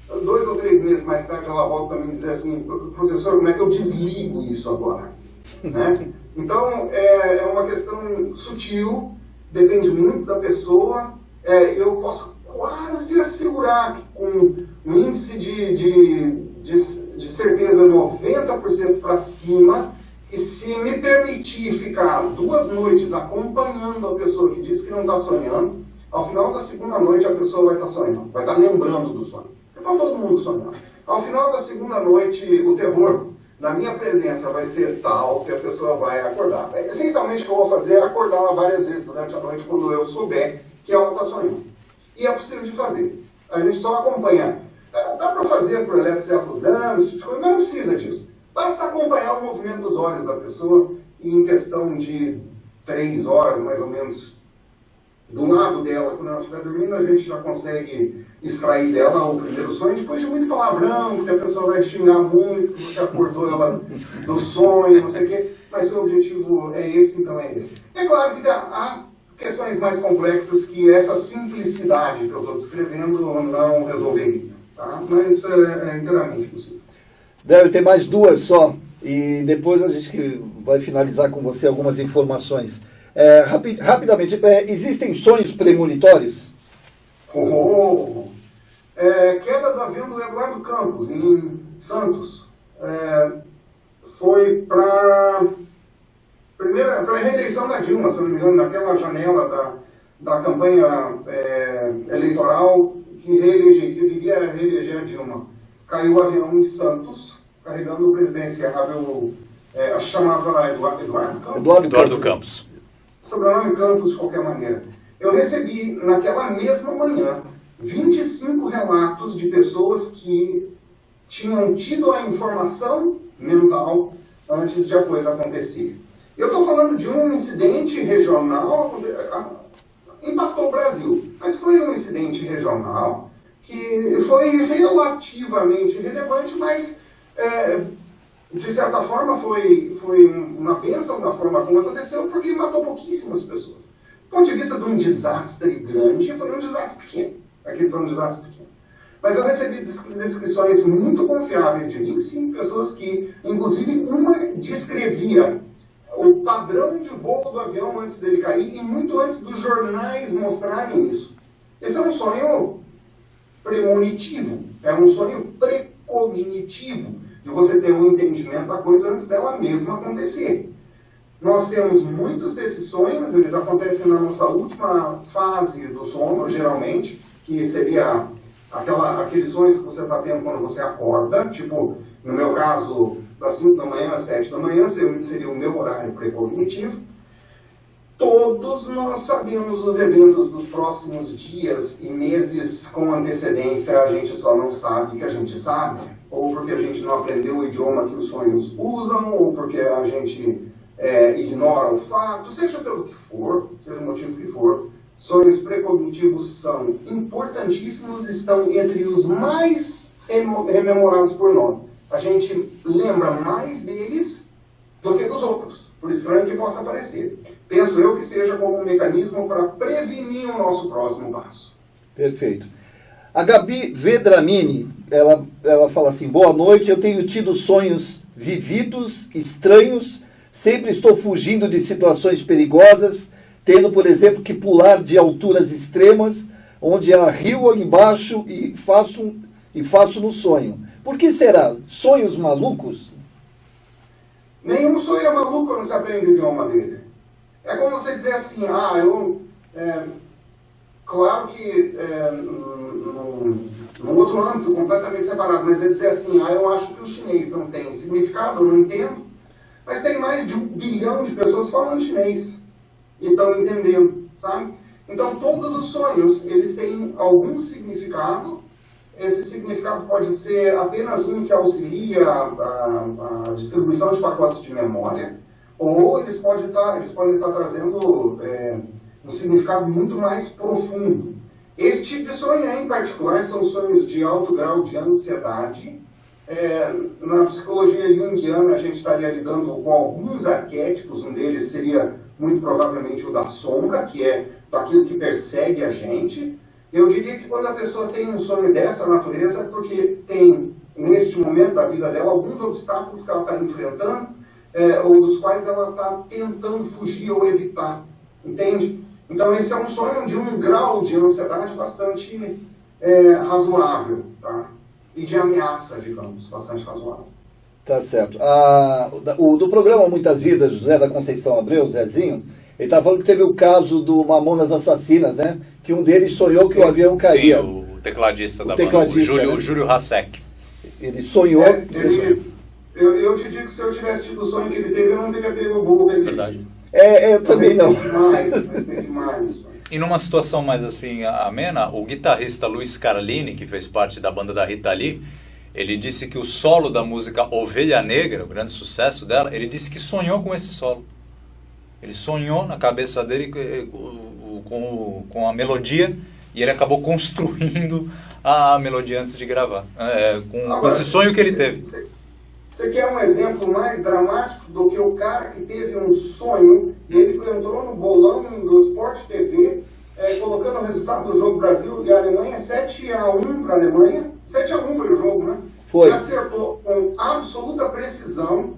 2 ou 3 meses mais tarde ela volta para mim e diz assim: professor, como é que eu desligo isso agora? Né? Então, é uma questão sutil, depende muito da pessoa. Eu posso quase assegurar que com um índice de certeza 90% para cima, e se me permitir ficar 2 noites acompanhando a pessoa que diz que não está sonhando, ao final da 2ª noite a pessoa vai estar sonhando, vai estar lembrando do sonho. Está todo mundo sonhando. Ao final da 2ª noite, o terror da minha presença vai ser tal que a pessoa vai acordar. Essencialmente o que eu vou fazer é acordá-la várias vezes durante a noite quando eu souber que ela está sonhando. E é possível de fazer. A gente só acompanha. Dá para fazer por eletrocefalograma, esse tipo de coisa, mas não precisa disso. Basta acompanhar o movimento dos olhos da pessoa e em questão de 3 horas, mais ou menos, do lado dela, quando ela estiver dormindo, a gente já consegue extrair dela o primeiro sonho, depois de muito palavrão, porque a pessoa vai xingar muito, que você acordou ela do sonho, não sei o quê, mas se o objetivo é esse, então é esse. É claro que há questões mais complexas que essa simplicidade que eu estou descrevendo não resolveria, tá? Mas é inteiramente possível. Deve ter mais 2 só, e depois a gente vai finalizar com você algumas informações. Rapidamente, existem sonhos premonitórios? Queda do avião do Eduardo Campos, em Santos, foi para a reeleição da Dilma, se não me engano, naquela janela da campanha eleitoral que viria reeleger a Dilma. Caiu o avião em Santos, carregando o presidenciável, acho que chamava Eduardo Campos. Eduardo Campos. Sobrenome Campos, de qualquer maneira. Eu recebi, naquela mesma manhã, 25 relatos de pessoas que tinham tido a informação mental antes de a coisa acontecer. Eu estou falando de um incidente regional, impactou o Brasil. Brasil. Mas foi um incidente regional que foi relativamente relevante, mas de certa forma foi uma bênção da forma como aconteceu, porque matou pouquíssimas pessoas. Do ponto de vista de um desastre grande, foi um desastre pequeno. Aquele foi um desastre pequeno. Mas eu recebi descrições muito confiáveis de 25 pessoas que, inclusive, uma descrevia o padrão de voo do avião antes dele cair e muito antes dos jornais mostrarem isso. Esse é um sonho premonitivo, é um sonho precognitivo, de você ter um entendimento da coisa antes dela mesma acontecer. Nós temos muitos desses sonhos, eles acontecem na nossa última fase do sono, geralmente, que seria aqueles sonhos que você está tendo quando você acorda, tipo, no meu caso, das 5 da manhã às 7 da manhã, seria o meu horário precognitivo. Todos nós sabemos os eventos dos próximos dias e meses com antecedência, a gente só não sabe que a gente sabe, ou porque a gente não aprendeu o idioma que os sonhos usam, ou porque a gente ignora o fato, seja pelo que for, seja o motivo que for. Sonhos precognitivos são importantíssimos, estão entre os mais rememorados por nós. A gente lembra mais deles do que dos outros, por estranho que possa parecer. Penso eu que seja como um mecanismo para prevenir o nosso próximo passo. Perfeito. A Gabi Vedramini, ela fala assim: boa noite, eu tenho tido sonhos vividos, estranhos, sempre estou fugindo de situações perigosas, tendo, por exemplo, que pular de alturas extremas, onde há rio ali embaixo e faço no sonho. Por que será? Sonhos malucos? Nenhum sonho é maluco quando você aprende o idioma dele. É como você dizer assim, claro que num outro âmbito completamente separado, mas é dizer assim, eu acho que o chinês não tem significado, eu não entendo, mas tem mais de 1 bilhão de pessoas falando chinês e estão entendendo, sabe? Então todos os sonhos, eles têm algum significado. Esse significado pode ser apenas um que auxilia a distribuição de pacotes de memória, ou eles podem estar trazendo um significado muito mais profundo. Esse tipo de sonho, em particular, são sonhos de alto grau de ansiedade. Na psicologia junguiana, a gente estaria lidando com alguns arquétipos, um deles seria muito provavelmente o da sombra, que é daquilo que persegue a gente. Eu diria que quando a pessoa tem um sonho dessa natureza, é porque tem, neste momento da vida dela, alguns obstáculos que ela está enfrentando, ou dos quais ela está tentando fugir ou evitar, entende? Então esse é um sonho de um grau de ansiedade bastante razoável, tá? E de ameaça, digamos, bastante razoável. Tá certo. Do programa Muitas Vidas, José da Conceição Abreu, Zezinho, ele estava falando que teve o caso do Mamonas Assassinas, né? Que um deles sonhou que o avião caía. Sim, o tecladista da banda, o Júlio Hasek. Ele sonhou... Eu te digo que se eu tivesse tido o sonho que ele teve, eu não teria pego o voo dele. Verdade. Eu também não. Demais. E numa situação mais assim amena, o guitarrista Luiz Carlini, que fez parte da banda da Rita Lee, ele disse que o solo da música Ovelha Negra, o grande sucesso dela, ele disse que sonhou com esse solo. Ele sonhou na cabeça dele com a melodia e ele acabou construindo a melodia antes de gravar. Com esse sonho que ele teve. Você quer um exemplo mais dramático do que o cara que teve um sonho e ele entrou no bolão do Sport TV, colocando o resultado do jogo Brasil e Alemanha, 7-1 para a Alemanha. 7-1 foi o jogo, né? Foi. Ele acertou com absoluta precisão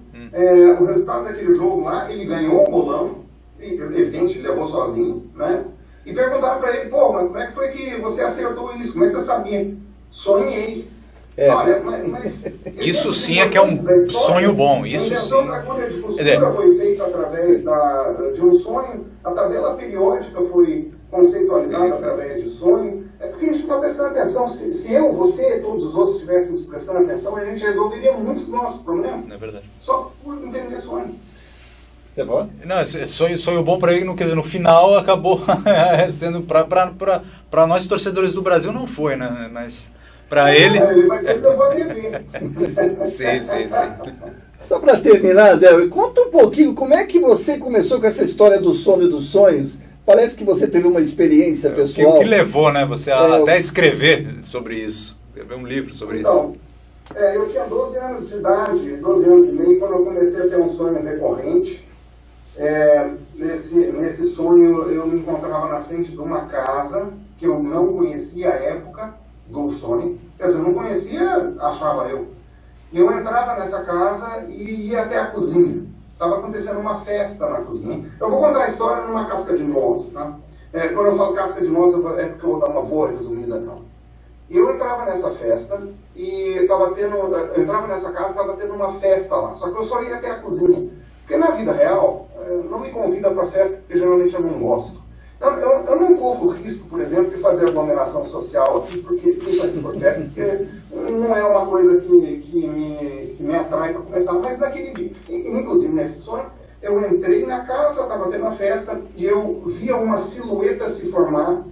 o resultado daquele jogo lá, ele ganhou o bolão, e, evidente, ele levou sozinho, né? E perguntaram para ele, mas como é que foi que você acertou isso? Como é que você sabia? Sonhei. Olha, mas isso sim é que é um sonho bom. Isso sim. A agulha de costura foi feita através de um sonho, a tabela periódica foi conceitualizada através de sonho. É porque a gente está prestando atenção. Se eu, você e todos os outros estivéssemos prestando atenção, a gente resolveria muitos dos nossos problemas. É verdade. Só por entender sonho. Você pode? Não, sonho bom para ele, quer dizer, no final acabou sendo para nós torcedores do Brasil não foi, né? Mas para ele. Ele vai ser levou a TV. Sim. Só para terminar, Del, conta um pouquinho como é que você começou com essa história do sono e dos sonhos. Parece que você teve uma experiência pessoal. O que levou, né, você a até escrever sobre isso, escrever um livro sobre isso? Eu tinha 12 anos de idade, 12 anos e meio, quando eu comecei a ter um sonho recorrente. Nesse sonho eu me encontrava na frente de uma casa que eu não conhecia à época do sonho. Quer dizer, eu não conhecia, achava eu. E eu entrava nessa casa e ia até a cozinha. Estava acontecendo uma festa na cozinha. Eu vou contar a história numa casca de noz, tá? Quando eu falo casca de noz, é porque eu vou dar uma boa resumida, não. E eu entrava nessa festa e entrava nessa casa, estava tendo uma festa lá. Só que eu só ia até a cozinha. Porque na vida real, não me convida para festa, porque geralmente eu não gosto. Eu não corro o risco, por exemplo, de fazer aglomeração social aqui, principalmente por festa, porque não é uma coisa que me atrai para começar. Mas naquele dia, inclusive nesse sonho, eu entrei na casa, estava tendo uma festa, e eu via uma silhueta se formar.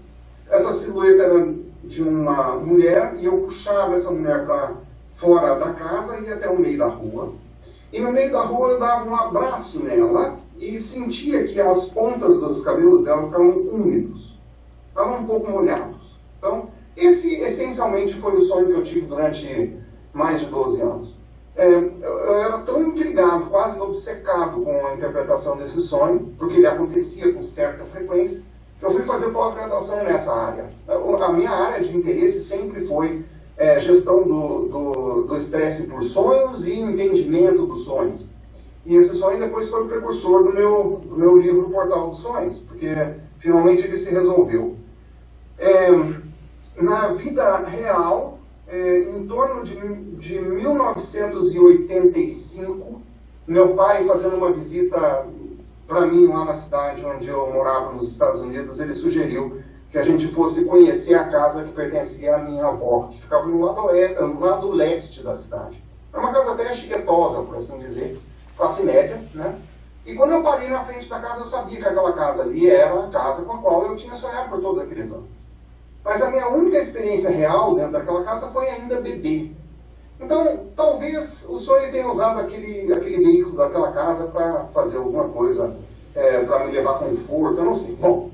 Essa silhueta era de uma mulher, e eu puxava essa mulher para fora da casa e ia até o meio da rua. E no meio da rua eu dava um abraço nela e sentia que as pontas dos cabelos dela ficavam úmidos, estavam um pouco molhados. Então, esse essencialmente foi o sonho que eu tive durante mais de 12 anos. Eu era tão intrigado, quase obcecado com a interpretação desse sonho, porque ele acontecia com certa frequência, que eu fui fazer pós-graduação nessa área. A minha área de interesse sempre foi gestão do estresse por sonhos e entendimento dos sonhos. E esse sonho depois foi o precursor do meu livro Portal dos Sonhos, porque finalmente ele se resolveu. Na vida real, em torno de 1985, meu pai fazendo uma visita para mim lá na cidade onde eu morava nos Estados Unidos, ele sugeriu que a gente fosse conhecer a casa que pertencia à minha avó, que ficava no lado leste da cidade. Era uma casa até chiquetosa, por assim dizer, classe média, né? E quando eu parei na frente da casa, eu sabia que aquela casa ali era a casa com a qual eu tinha sonhado por todos aqueles anos. Mas a minha única experiência real dentro daquela casa foi ainda bebê. Então, talvez o sonho tenha usado aquele veículo daquela casa para fazer alguma coisa, para me levar conforto, eu não sei. Bom,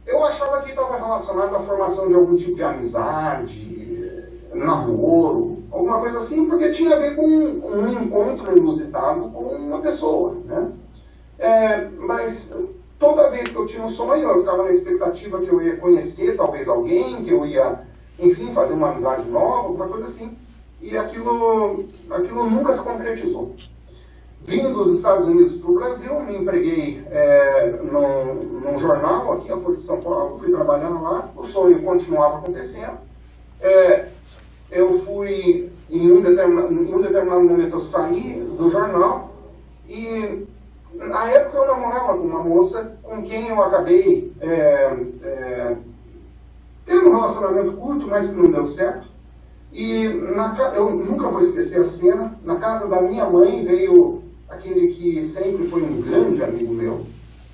eu achava que estava relacionado à formação de algum tipo de amizade, namoro, alguma coisa assim, porque tinha a ver com um encontro inusitado com uma pessoa, né? Mas toda vez que eu tinha um sonho, eu ficava na expectativa que eu ia conhecer talvez alguém, que eu ia, enfim, fazer uma amizade nova, alguma coisa assim. E aquilo nunca se concretizou. Vindo dos Estados Unidos para o Brasil, me empreguei num jornal aqui, a Folha de São Paulo, fui trabalhar lá, o sonho continuava acontecendo. Eu fui, em um determinado momento eu saí do jornal e na época eu namorava com uma moça com quem eu acabei tendo um relacionamento curto, mas que não deu certo. E eu nunca vou esquecer a cena, na casa da minha mãe veio aquele que sempre foi um grande amigo meu,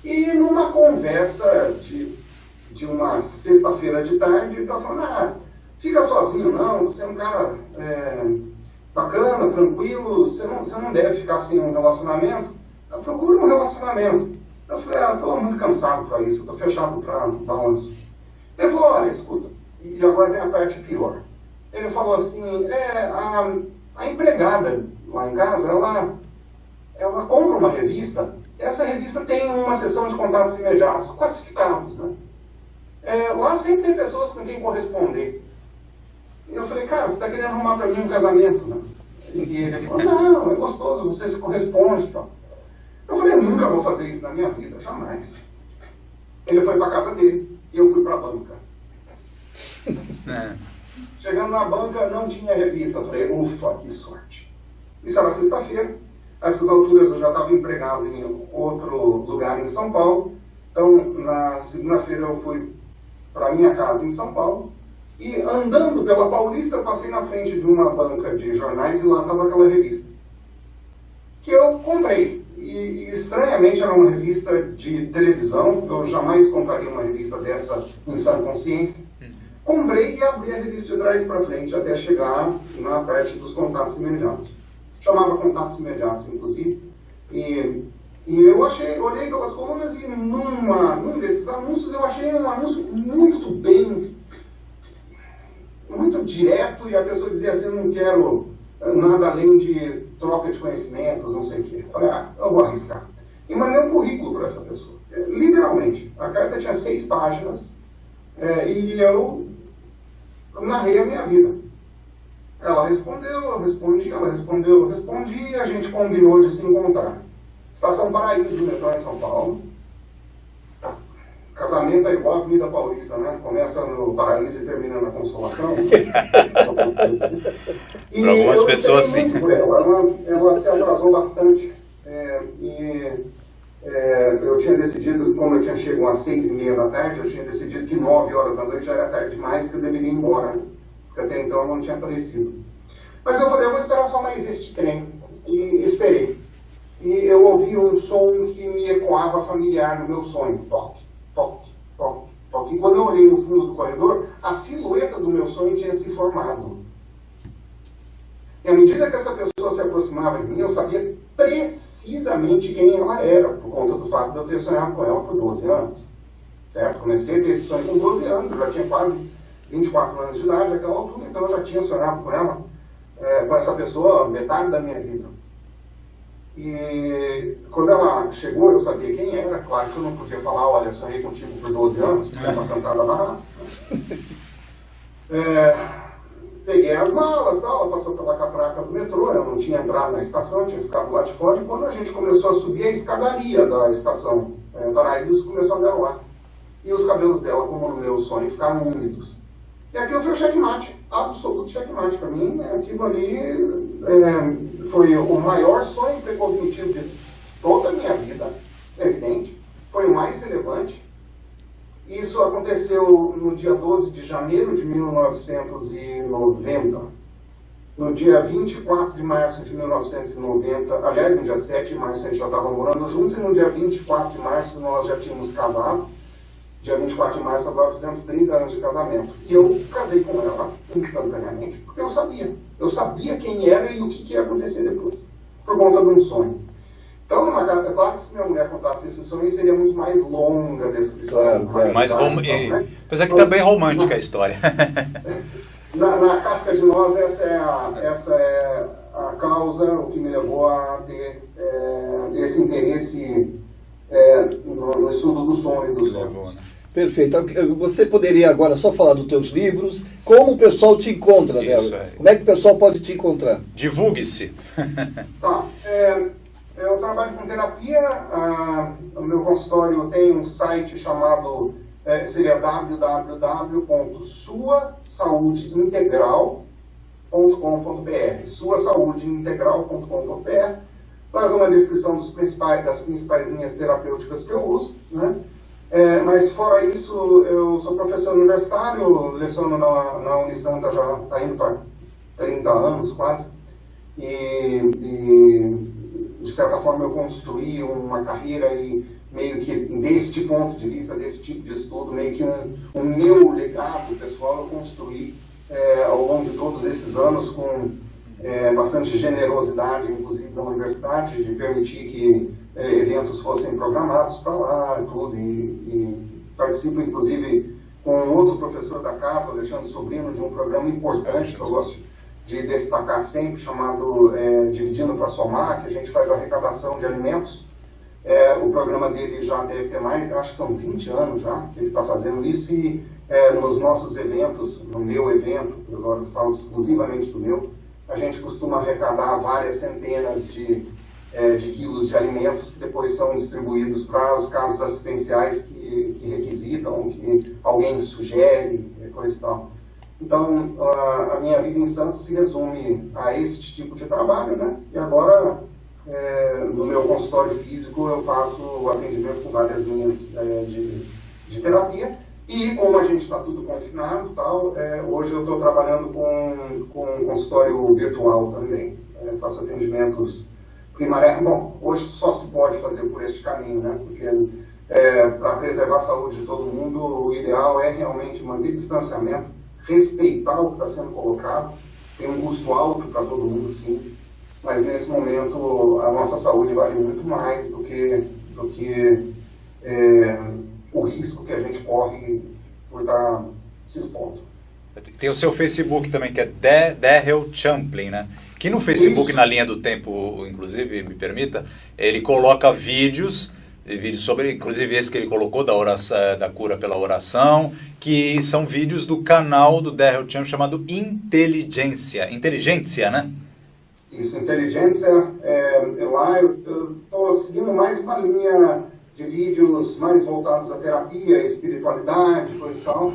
e numa conversa de uma sexta-feira de tarde, ele estava falando, fica sozinho não, você é um cara bacana, tranquilo, você não deve ficar sem um relacionamento, procura um relacionamento. Eu falei, estou muito cansado para isso, estou fechado para balanço. Ele falou, olha, escuta, e agora vem a parte pior. Ele falou assim, a empregada lá em casa, ela compra uma revista, essa revista tem uma seção de contatos imediatos, classificados, né? Lá sempre tem pessoas com quem corresponder. E eu falei, cara, você está querendo arrumar para mim um casamento, né? E ele falou, não, é gostoso, você se corresponde e tal. Eu falei, eu nunca vou fazer isso na minha vida, jamais. Ele foi para a casa dele, e eu fui para a banca. Chegando na banca, não tinha revista. Eu falei, ufa, que sorte. Isso era sexta-feira. Essas alturas eu já estava empregado em outro lugar em São Paulo. Então, na segunda-feira eu fui para minha casa em São Paulo. E andando pela Paulista, eu passei na frente de uma banca de jornais e lá estava aquela revista. Que eu comprei. E estranhamente era uma revista de televisão. Eu jamais compraria uma revista dessa em sã consciência. Comprei e abri a revista de trás para frente até chegar na parte dos contatos imediatos. Chamava contatos imediatos, inclusive. E E eu olhei pelas colunas e num desses anúncios eu achei um anúncio muito bem, muito direto, e a pessoa dizia assim, não quero nada além de troca de conhecimentos, não sei o quê. Eu falei, eu vou arriscar. E mandei um currículo para essa pessoa. Literalmente. A carta tinha 6 páginas e eu narrei a minha vida. Ela respondeu, eu respondi, ela respondeu, eu respondi, e a gente combinou de se encontrar. Estação Paraíso, do metrô em São Paulo. Casamento é igual a Avenida Paulista, né? Começa no Paraíso e termina na Consolação. E para algumas pessoas, sim. Ela se atrasou bastante. Eu tinha decidido, como eu tinha chegado às 6h30 da tarde, eu tinha decidido que 9 horas da noite já era tarde demais, que eu deveria ir embora. Porque até então eu não tinha aparecido. Mas eu falei, eu vou esperar só mais este trem. E esperei. E eu ouvi um som que me ecoava familiar no meu sonho. Toque, toque, toque, toque. E quando eu olhei no fundo do corredor, a silhueta do meu sonho tinha se formado. E à medida que essa pessoa se aproximava de mim, eu sabia precisamente quem ela era, por conta do fato de eu ter sonhado com ela por 12 anos. Certo? Comecei a ter esse sonho com 12 anos, eu já tinha quase 24 anos de idade naquela altura, então eu já tinha sonhado com ela, com essa pessoa, metade da minha vida. E quando ela chegou, eu sabia quem era. Claro que eu não podia falar, olha, sonhei contigo por 12 anos, porque é uma cantada lá. Peguei as malas, tal, ela passou pela catraca do metrô, eu não tinha entrado na estação, tinha ficado lá de fora, e quando a gente começou a subir a escadaria da estação Paraíso, começou a garoar. E os cabelos dela, como no meu sonho, ficaram úmidos. E aquilo foi o checkmate, absoluto checkmate para mim. Aquilo ali foi o maior sonho precognitivo de toda a minha vida, evidente. Foi o mais relevante. Isso aconteceu no dia 12 de janeiro de 1990. No dia 24 de março de 1990, aliás, no dia 7 de março a gente já estava morando junto, e no dia 24 de março nós já tínhamos casado. Dia 24 de março agora fizemos 30 anos de casamento. E eu casei com ela instantaneamente, porque eu sabia. Eu sabia quem era e o que ia acontecer depois, por conta de um sonho. Então, numa carta, é claro que se minha mulher contasse esse sonho, seria muito mais longa a descrição. Pois é que também romântica a história. Na casca de nós, essa é a causa, o que me levou a ter esse interesse no estudo do sonho e do sonho. Perfeito. Você poderia agora só falar dos teus livros, como o pessoal te encontra, Daryl? Como é que o pessoal pode te encontrar? Divulgue-se. Tá. Eu trabalho com terapia, o meu consultório tem um site chamado, seria www.suasaudeintegral.com.br, suasaudeintegral.com.br. Lá dou uma descrição das principais linhas terapêuticas que eu uso, né? Mas fora isso, eu sou professor universitário, leciono na Unisanta já está indo para 30 anos quase, e de certa forma eu construí uma carreira e meio que deste ponto de vista, desse tipo de estudo, meio que um meu legado pessoal eu construí ao longo de todos esses anos com bastante generosidade, inclusive da universidade, de permitir que eventos fossem programados para lá e tudo, e participo inclusive com outro professor da casa, Alexandre Sobrinho, de um programa importante que eu gosto de destacar sempre, chamado Dividindo para Somar, que a gente faz arrecadação de alimentos. O programa dele já deve ter mais, eu acho que são 20 anos já que ele está fazendo isso, e nos nossos eventos, no meu evento, eu agora falo exclusivamente do meu, a gente costuma arrecadar várias centenas de quilos de alimentos que depois são distribuídos para as casas assistenciais que requisitam, que alguém sugere, coisa e tal. Então, a minha vida em Santos se resume a este tipo de trabalho, né? E agora, no meu consultório físico, eu faço o atendimento com várias linhas de terapia. E como a gente está tudo confinado, tal, hoje eu estou trabalhando com um consultório virtual também. Faço atendimentos primários. Bom, hoje só se pode fazer por este caminho, né? Porque para preservar a saúde de todo mundo, o ideal é realmente manter distanciamento, respeitar o que está sendo colocado. Tem um custo alto para todo mundo, sim. mas nesse momento a nossa saúde vale muito mais do que o risco que a gente corre por estar se expondo. Tem o seu Facebook também, que é Darryl Champlin, né? Que no Facebook, na linha do tempo, inclusive, me permita, ele coloca vídeos sobre, inclusive esse que ele colocou da oração, da cura pela oração, que são vídeos do canal do Darryl Champlin chamado Inteligência, né? Isso, Inteligência, lá eu estou seguindo mais uma linha de vídeos mais voltados à terapia, espiritualidade, coisa e tal,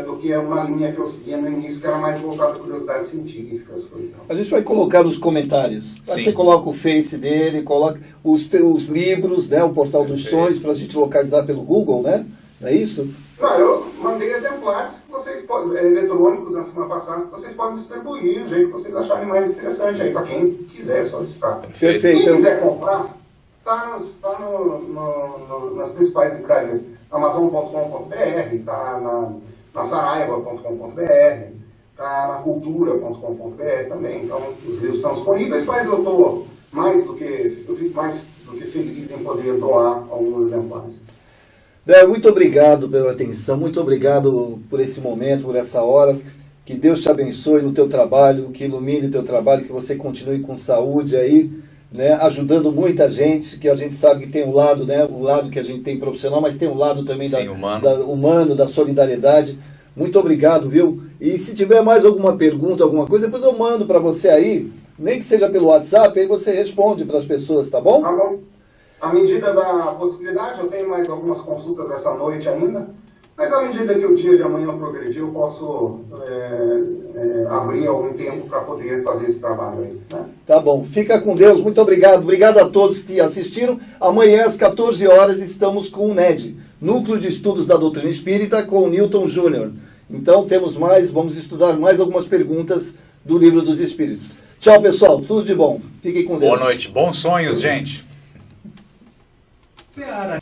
do que uma linha que eu seguia no início, que era mais voltada a curiosidades científicas, coisa e tal. A gente vai colocar nos comentários. Você coloca o Face dele, coloca os livros, né, o Portal dos Sonhos, para a gente localizar pelo Google, né? Não é isso? Não, eu mandei exemplares que vocês podem, eletrônicos na semana passada, que vocês podem distribuir do jeito que vocês acharem mais interessante aí, para quem quiser solicitar. Perfeito. Quem quiser comprar, está nas principais livrarias. Amazon.com.br, está na saraiva.com.br, está na cultura.com.br também. Então, os livros estão disponíveis, mas eu fico mais do que feliz em poder doar alguns exemplares. Muito obrigado pela atenção, muito obrigado por esse momento, por essa hora. Que Deus te abençoe no teu trabalho, que ilumine o teu trabalho, que você continue com saúde aí, né, ajudando muita gente, que a gente sabe que tem um lado, né, o lado que a gente tem profissional, mas tem um lado também humano, da solidariedade. Muito obrigado, viu? E se tiver mais alguma pergunta, alguma coisa, depois eu mando para você aí, nem que seja pelo WhatsApp, aí você responde para as pessoas, tá bom? Tá bom. À medida da possibilidade, eu tenho mais algumas consultas essa noite ainda, mas à medida que o dia de amanhã progredir, eu posso abrir algum tempo para poder fazer esse trabalho aí. Né? Tá bom, fica com Deus, muito obrigado. Obrigado a todos que assistiram. Amanhã às 14 horas estamos com o NED, Núcleo de Estudos da Doutrina Espírita, com o Newton Júnior. Então vamos estudar mais algumas perguntas do Livro dos Espíritos. Tchau, pessoal, tudo de bom. Fiquem com Deus. Boa noite, bons sonhos, gente. Seara.